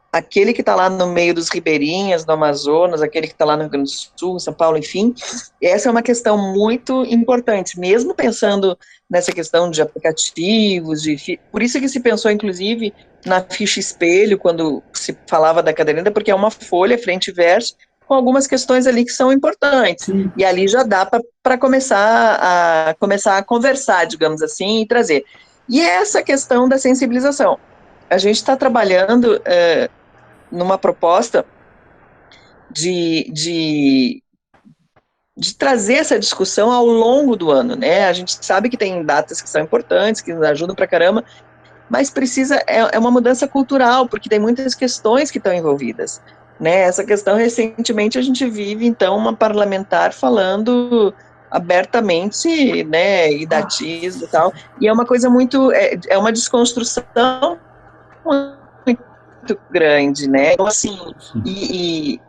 aquele que está lá no meio dos ribeirinhas, no Amazonas, aquele que está lá no Rio Grande do Sul, São Paulo, enfim. Essa é uma questão muito importante, mesmo pensando nessa questão de aplicativos, por isso que se pensou, inclusive, na ficha espelho, quando se falava da caderneta, porque é uma folha, frente e verso, com algumas questões ali que são importantes. Sim. E ali já dá para começar a conversar, digamos assim, e trazer. E essa questão da sensibilização. A gente está trabalhando numa proposta de trazer essa discussão ao longo do ano, né? A gente sabe que tem datas que são importantes, que nos ajudam pra caramba, mas é uma mudança cultural, porque tem muitas questões que estão envolvidas, né? Essa questão, recentemente, a gente vive, então, uma parlamentar falando abertamente, né, idatismo e tal, e é uma coisa muito, é uma desconstrução muito grande, né? Então, assim, e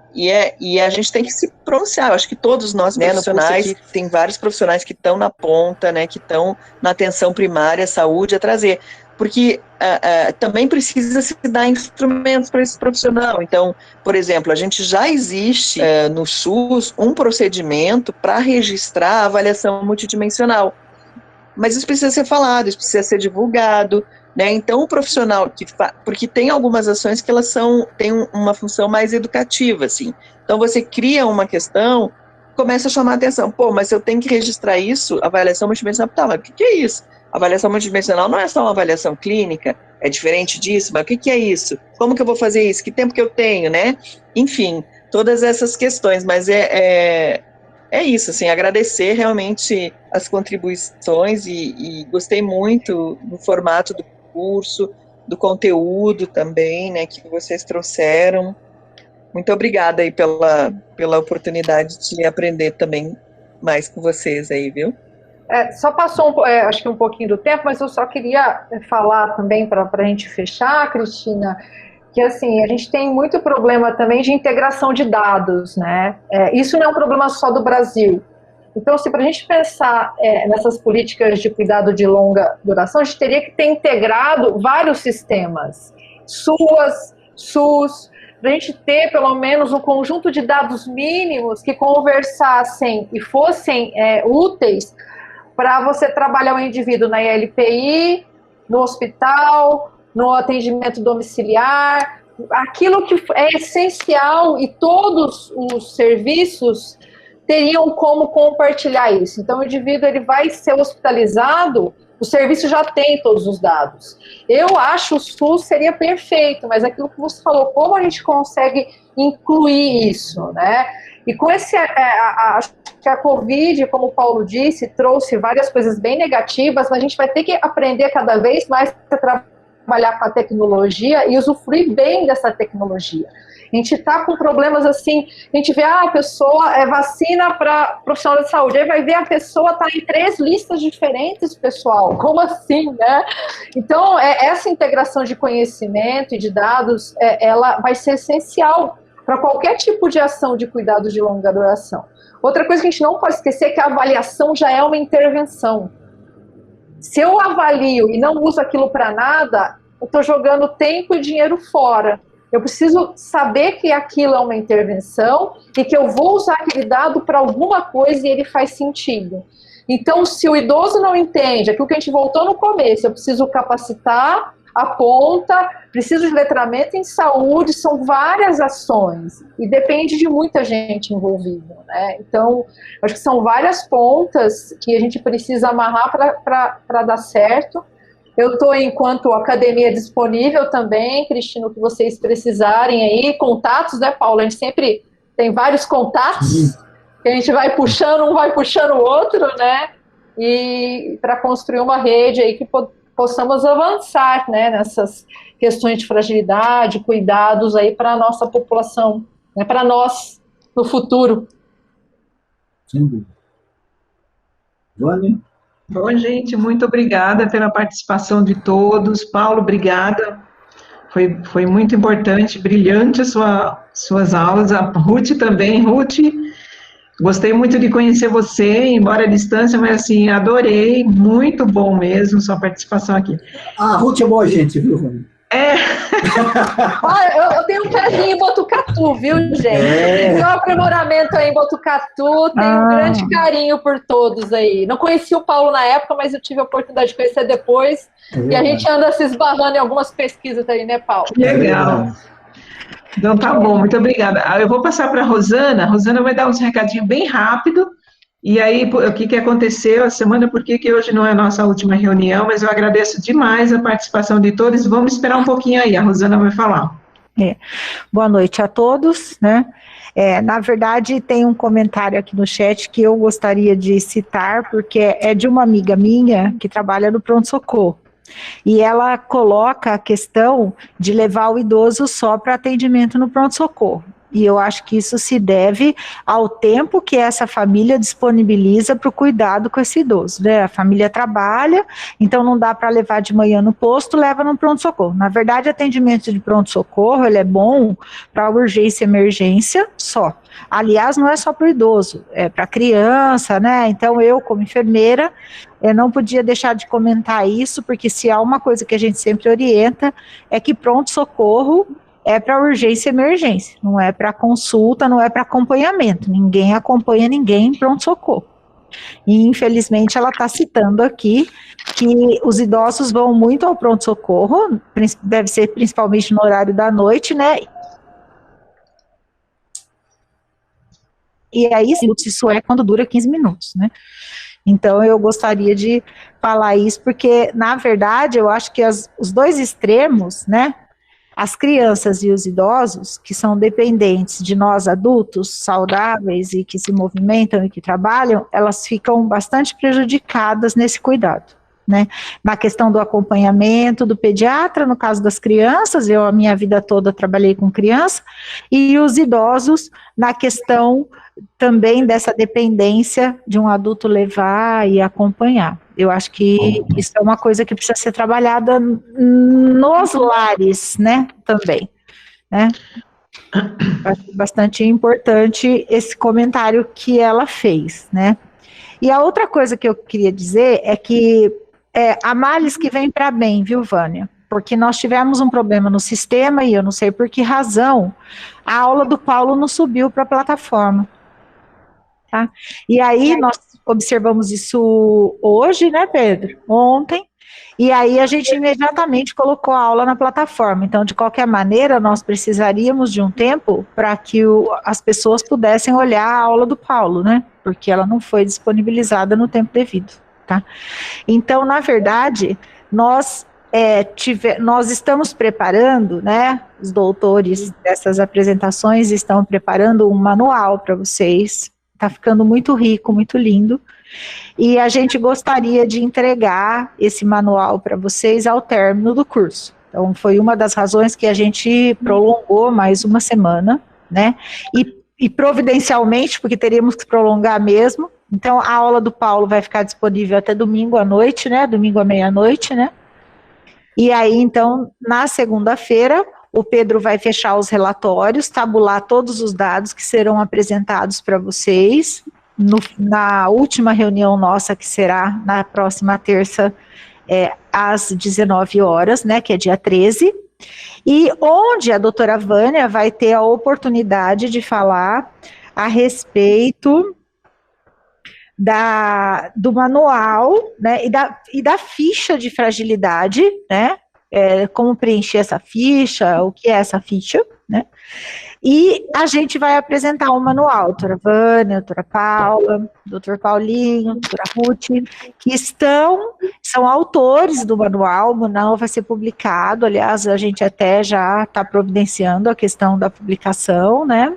a gente tem que se pronunciar. Eu acho que todos nós, né, profissionais, tem vários profissionais que estão na ponta, né, que estão na atenção primária, saúde, a trazer. Porque também precisa se dar instrumentos para esse profissional. Então, por exemplo, a gente já existe no SUS um procedimento para registrar a avaliação multidimensional. Mas isso precisa ser falado, isso precisa ser divulgado, né? Então, o profissional porque tem algumas ações que elas têm uma função mais educativa, assim. Então, você cria uma questão, começa a chamar a atenção. Pô, mas eu tenho que registrar isso, avaliação multidimensional. Tá, mas o que é isso? Avaliação multidimensional não é só uma avaliação clínica, é diferente disso, mas o que é isso? Como que eu vou fazer isso? Que tempo que eu tenho, né? Enfim, todas essas questões, mas é isso, assim, agradecer realmente as contribuições e gostei muito do formato do curso, do conteúdo também, né, que vocês trouxeram. Muito obrigada aí pela oportunidade de aprender também mais com vocês aí, viu? Só passou, acho que um pouquinho do tempo, mas eu só queria falar também para a gente fechar, Cristina, que assim, a gente tem muito problema também de integração de dados, né? Isso não é um problema só do Brasil. Então, assim, para a gente pensar nessas políticas de cuidado de longa duração, a gente teria que ter integrado vários sistemas, SUS, para a gente ter pelo menos um conjunto de dados mínimos que conversassem e fossem úteis para você trabalhar o indivíduo na ILPI, no hospital, no atendimento domiciliar, aquilo que é essencial e todos os serviços teriam como compartilhar isso. Então, o indivíduo ele vai ser hospitalizado, o serviço já tem todos os dados. Eu acho o SUS seria perfeito, mas aquilo que você falou, como a gente consegue incluir isso, né? E com acho que a Covid, como o Paulo disse, trouxe várias coisas bem negativas, mas a gente vai ter que aprender cada vez mais a trabalhar com a tecnologia e usufruir bem dessa tecnologia. A gente está com problemas assim, a gente vê, a pessoa vacina para profissional de saúde, aí vai ver a pessoa está em 3 listas diferentes, pessoal, como assim, né? Então, essa integração de conhecimento e de dados, ela vai ser essencial para qualquer tipo de ação de cuidados de longa duração. Outra coisa que a gente não pode esquecer é que a avaliação já é uma intervenção. Se eu avalio e não uso aquilo para nada, eu estou jogando tempo e dinheiro fora. Eu preciso saber que aquilo é uma intervenção e que eu vou usar aquele dado para alguma coisa e ele faz sentido. Então, se o idoso não entende, aquilo que a gente voltou no começo, eu preciso capacitar a ponta, preciso de letramento em saúde, são várias ações e depende de muita gente envolvida, né? Então, acho que são várias pontas que a gente precisa amarrar para dar certo. Eu estou, enquanto academia, disponível também, Cristina, o que vocês precisarem aí, contatos, né, Paulo? A gente sempre tem vários contatos, que a gente vai puxando, um vai puxando o outro, né? E para construir uma rede aí que possamos avançar, né, nessas questões de fragilidade, cuidados aí para a nossa população, né, para nós no futuro. Sem dúvida. Joane? Bom, gente, muito obrigada pela participação de todos. Paulo, obrigada. Foi muito importante, brilhante suas aulas. A Ruth também. Ruth, gostei muito de conhecer você, embora à distância, mas assim, adorei, muito bom mesmo sua participação aqui. A Ruth é boa gente, viu, Rony? Olha, eu tenho um pezinho em Botucatu, viu, gente? Tem um aprimoramento aí em Botucatu, tenho um grande carinho por todos aí. Não conheci o Paulo na época, mas eu tive a oportunidade de conhecer depois, e a gente anda se esbarrando em algumas pesquisas aí, né, Paulo? Legal. Então tá bom, muito obrigada. Eu vou passar para a Rosana vai dar uns recadinhos bem rápido, e aí o que aconteceu a semana, por que hoje não é a nossa última reunião, mas eu agradeço demais a participação de todos, vamos esperar um pouquinho aí, a Rosana vai falar. Boa noite a todos, né? Na verdade, tem um comentário aqui no chat que eu gostaria de citar, porque é de uma amiga minha que trabalha no pronto-socorro. E ela coloca a questão de levar o idoso só para atendimento no pronto-socorro. E eu acho que isso se deve ao tempo que essa família disponibiliza para o cuidado com esse idoso, né? A família trabalha, então não dá para levar de manhã no posto, leva no pronto-socorro. Na verdade, atendimento de pronto-socorro, ele é bom para urgência e emergência só. Aliás, não é só para o idoso, é para criança, né? Então, eu, como enfermeira, eu não podia deixar de comentar isso, porque se há uma coisa que a gente sempre orienta, é que pronto-socorro é para urgência e emergência, não é para consulta, não é para acompanhamento, ninguém acompanha ninguém em pronto-socorro. E, infelizmente, ela está citando aqui que os idosos vão muito ao pronto-socorro, deve ser principalmente no horário da noite, né? E aí, isso é quando dura 15 minutos, né? Então, eu gostaria de falar isso, porque, na verdade, eu acho que os dois extremos, né? As crianças e os idosos, que são dependentes de nós adultos, saudáveis e que se movimentam e que trabalham, elas ficam bastante prejudicadas nesse cuidado, né? Na questão do acompanhamento do pediatra, no caso das crianças, eu a minha vida toda trabalhei com criança, e os idosos na questão também dessa dependência de um adulto levar e acompanhar. Eu acho que isso é uma coisa que precisa ser trabalhada nos lares, né, também, né. Acho bastante importante esse comentário que ela fez, né. E a outra coisa que eu queria dizer é que há males que vêm para bem, viu, Vânia? Porque nós tivemos um problema no sistema e eu não sei por que razão a aula do Paulo não subiu para a plataforma. Tá? E aí nós observamos isso hoje, né, Pedro? Ontem, e aí a gente imediatamente colocou a aula na plataforma. Então, de qualquer maneira, nós precisaríamos de um tempo para que as pessoas pudessem olhar a aula do Paulo, né? Porque ela não foi disponibilizada no tempo devido, tá? Então, na verdade, nós nós estamos preparando, né, os doutores dessas apresentações estão preparando um manual para vocês, está ficando muito rico, muito lindo, e a gente gostaria de entregar esse manual para vocês ao término do curso. Então, foi uma das razões que a gente prolongou mais uma semana, né, e providencialmente, porque teríamos que prolongar mesmo, então a aula do Paulo vai ficar disponível até domingo à noite, né, domingo à meia-noite, né, e aí, então, na segunda-feira, o Pedro vai fechar os relatórios, tabular todos os dados que serão apresentados para vocês, na última reunião nossa, que será na próxima terça, às 19 horas, né, que é dia 13, e onde a doutora Vânia vai ter a oportunidade de falar a respeito do manual, né, e da ficha de fragilidade, né, como preencher essa ficha, o que é essa ficha, né, e a gente vai apresentar o manual, doutora Vânia, doutora Paula, doutor Paulinho, doutora Ruth, que são autores do manual. O manual vai ser publicado, aliás, a gente até já está providenciando a questão da publicação, né,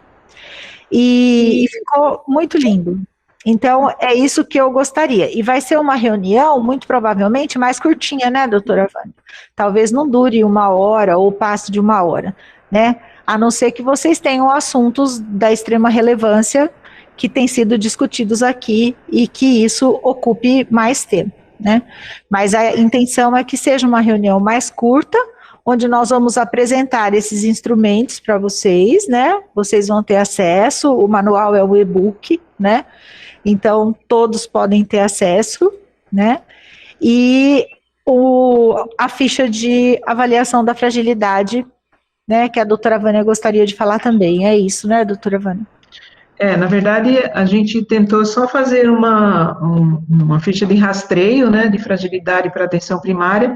e ficou muito lindo. Então, é isso que eu gostaria. E vai ser uma reunião, muito provavelmente, mais curtinha, né, doutora Vânia? Talvez não dure 1 hora ou passe de 1 hora, né? A não ser que vocês tenham assuntos da extrema relevância que têm sido discutidos aqui e que isso ocupe mais tempo, né? Mas a intenção é que seja uma reunião mais curta, onde nós vamos apresentar esses instrumentos para vocês, né? Vocês vão ter acesso, o manual é o e-book, né? Então, todos podem ter acesso, né? E a ficha de avaliação da fragilidade, né? Que a doutora Vânia gostaria de falar também. É isso, né, doutora Vânia? Na verdade, a gente tentou só fazer uma ficha de rastreio, né, de fragilidade para atenção primária,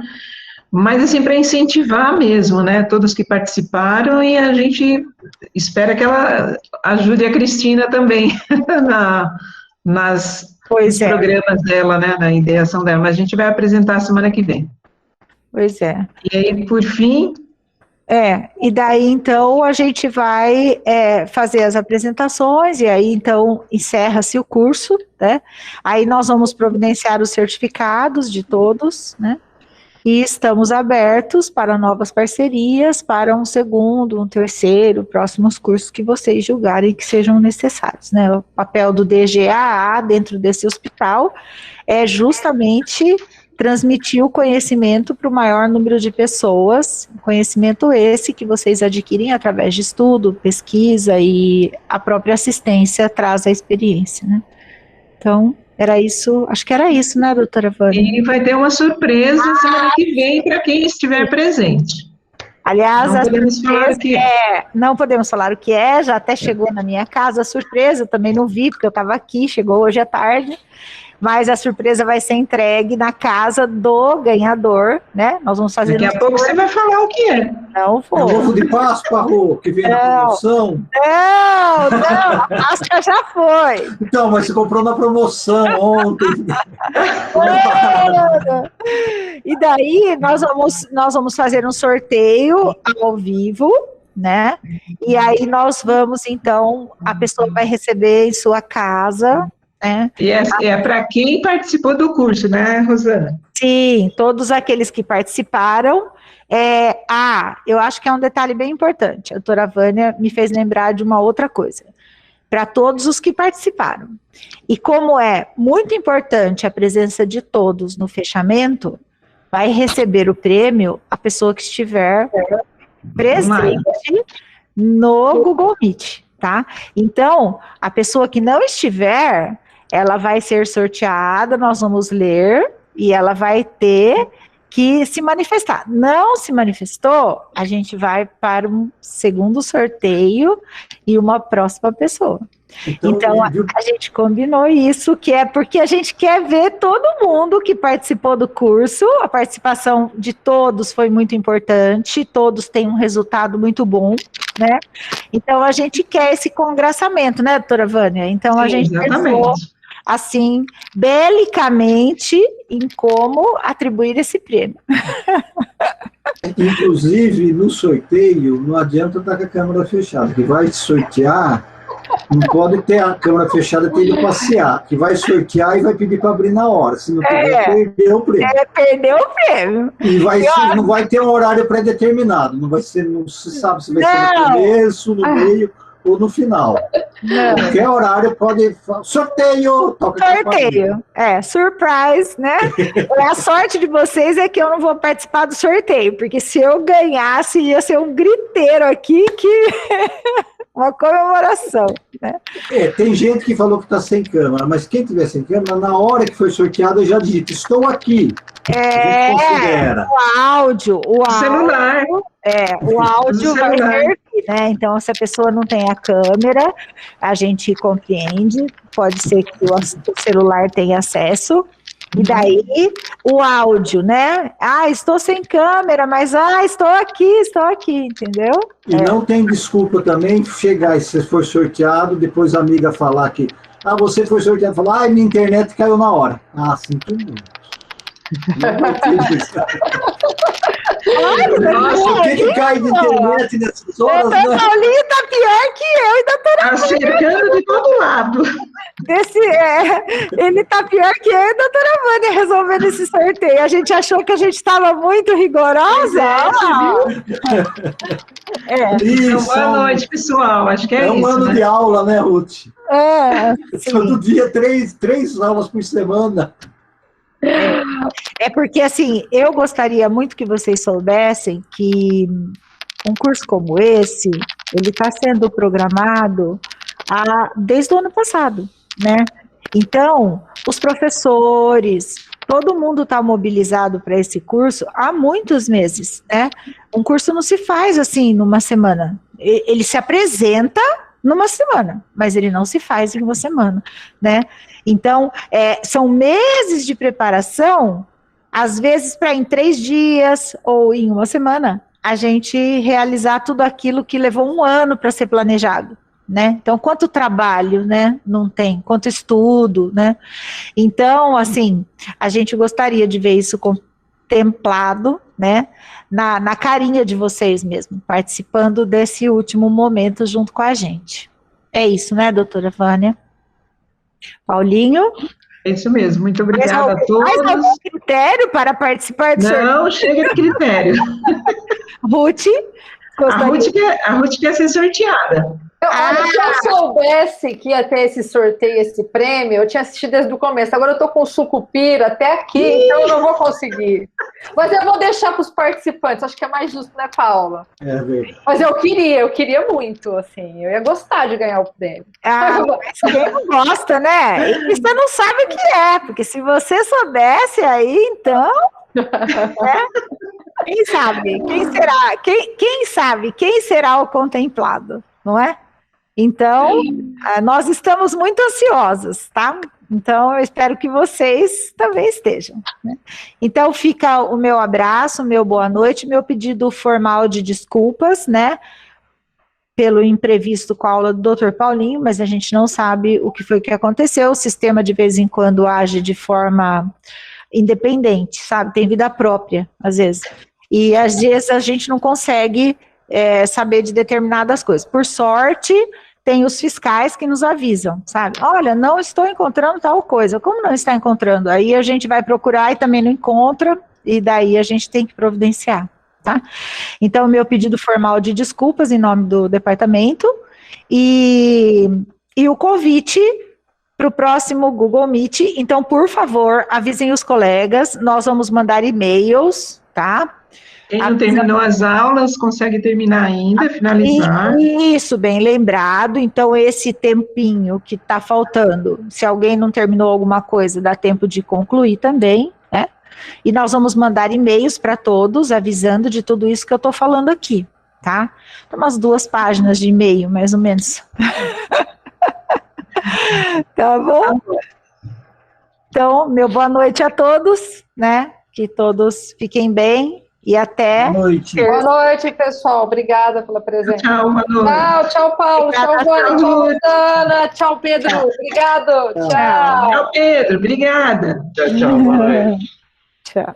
mas assim, para incentivar mesmo, né, todos que participaram, e a gente espera que ela ajude a Cristina também nos programas dela, né, na ideação dela, mas a gente vai apresentar semana que vem. Pois é. E aí, por fim... e daí, então, a gente vai fazer as apresentações, e aí, então, encerra-se o curso, né, aí nós vamos providenciar os certificados de todos, né, e estamos abertos para novas parcerias, para um segundo, um terceiro, próximos cursos que vocês julgarem que sejam necessários, né? O papel do DGAA dentro desse hospital é justamente transmitir o conhecimento para o maior número de pessoas, conhecimento esse que vocês adquirem através de estudo, pesquisa, e a própria assistência traz a experiência, né? Então, era isso, acho que era isso, né, doutora Vânia? E vai ter uma surpresa semana que vem para quem estiver presente. Aliás, não podemos falar o que não podemos falar o que é, já até chegou na minha casa a surpresa, eu também não vi, porque eu estava aqui, chegou hoje à tarde, mas a surpresa vai ser entregue na casa do ganhador, né? Nós vamos fazer... Daqui a pouco você vai falar o que é. Não vou. É o ovo de Páscoa, Rô, que vem na promoção. Não, a Páscoa já foi. Então, mas você comprou na promoção ontem. E daí, nós vamos fazer um sorteio ao vivo, né? E aí nós vamos, então, a pessoa vai receber em sua casa... E é para quem participou do curso, né, Rosana? Sim, todos aqueles que participaram. Eu acho que é um detalhe bem importante. A doutora Vânia me fez lembrar de uma outra coisa. Para todos os que participaram. E como é muito importante a presença de todos no fechamento, vai receber o prêmio a pessoa que estiver presente no Google Meet, tá? Então, a pessoa que não estiver... ela vai ser sorteada, nós vamos ler, e ela vai ter que se manifestar. Não se manifestou, a gente vai para um segundo sorteio e uma próxima pessoa. Então a gente combinou isso, que é porque a gente quer ver todo mundo que participou do curso, a participação de todos foi muito importante, todos têm um resultado muito bom, né? Então a gente quer esse congraçamento, né, doutora Vânia? Então a gente pensou, assim, belicamente, em como atribuir esse prêmio. Inclusive, no sorteio, não adianta estar com a câmera fechada, que vai sortear, não pode ter a câmera fechada até ele passear, que vai sortear e vai pedir para abrir na hora, se não tiver, perdeu o prêmio. Perdeu o prêmio. E não vai ter um horário pré-determinado, não se sabe se vai ser no começo, no meio ou no final. Não. Qualquer horário pode... Sorteio! Sorteio. Surprise, né? A sorte de vocês é que eu não vou participar do sorteio, porque se eu ganhasse, ia ser um griteiro aqui que... uma comemoração, né? Tem gente que falou que está sem câmera, mas quem tiver sem câmera, na hora que foi sorteado, já digita, estou aqui. O áudio. Celular. O áudio vai ser, né? Então, se a pessoa não tem a câmera, a gente compreende, pode ser que o celular tenha acesso, e daí o áudio, né? Estou sem câmera, mas estou aqui, entendeu? E não tem desculpa também chegar e se for sorteado, depois a amiga falar que você foi sorteado, falar, minha internet caiu na hora. Sinto muito. Nossa, o que cai de internet nessas horas? Doutor Paulinho tá pior que eu e doutora Vânia. Cercando de todo lado. Ele tá pior que eu e a doutora Vânia resolvendo esse sorteio. A gente achou que a gente estava muito rigorosa. Boa noite, pessoal. Acho que é isso. Um ano de aula, né, Ruth? Todo dia, três aulas por semana. Porque, assim, eu gostaria muito que vocês soubessem que um curso como esse, ele está sendo programado desde o ano passado, né? Então, os professores, todo mundo está mobilizado para esse curso há muitos meses, né? Um curso não se faz, assim, numa semana. Ele se apresenta numa semana, mas ele não se faz em uma semana, né? Então, são meses de preparação, às vezes para em 3 dias ou em uma semana, a gente realizar tudo aquilo que levou um ano para ser planejado, né? Então, quanto trabalho, né? Não tem, quanto estudo, né? Então, assim, a gente gostaria de ver isso contemplado, né? Na carinha de vocês mesmo, participando desse último momento junto com a gente. É isso, né, doutora Vânia? Paulinho? É isso mesmo, muito obrigada a todos. Mais algum critério para participar do sorteio? Não, chega de critério. Ruth? A Ruth quer ser sorteada. Se eu soubesse que ia ter esse sorteio, esse prêmio, eu tinha assistido desde o começo. Agora eu tô com sucupira até aqui, então eu não vou conseguir. Mas eu vou deixar para os participantes, acho que é mais justo, né, Paula? É verdade. Mas eu queria muito, assim, eu ia gostar de ganhar o prêmio. Mas quem não gosta, né? E você não sabe o que é, porque se você soubesse aí, então... né? Quem sabe? Quem será? Quem sabe? Quem será o contemplado, não é? Então, nós estamos muito ansiosos, tá? Então, eu espero que vocês também estejam, né? Então, fica o meu abraço, o meu boa noite, meu pedido formal de desculpas, né? Pelo imprevisto com a aula do Dr. Paulinho, mas a gente não sabe o que foi que aconteceu. O sistema, de vez em quando, age de forma independente, sabe? Tem vida própria, às vezes. E, às vezes, a gente não consegue saber de determinadas coisas. Por sorte, tem os fiscais que nos avisam, sabe? Olha, não estou encontrando tal coisa. Como não está encontrando? Aí a gente vai procurar e também não encontra, e daí a gente tem que providenciar, tá? Então, meu pedido formal de desculpas em nome do departamento e o convite para o próximo Google Meet. Então, por favor, avisem os colegas, nós vamos mandar e-mails, tá? Quem não terminou as aulas, consegue terminar ainda, finalizar. Isso, bem lembrado. Então, esse tempinho que está faltando, se alguém não terminou alguma coisa, dá tempo de concluir também, né? E nós vamos mandar e-mails para todos, avisando de tudo isso que eu estou falando aqui, tá? Tem umas 2 páginas de e-mail, mais ou menos. Tá bom? Então, meu boa noite a todos, né? Que todos fiquem bem. E até... Boa noite. Boa noite, pessoal. Obrigada pela presença. Tchau, boa noite. Tchau, Paulo. Obrigada, tchau, Vânia. tchau, Tchau, Rosana. Tchau, Pedro. Tchau. Obrigado. Tchau. Tchau, Pedro. Obrigada. Tchau, boa noite. Tchau.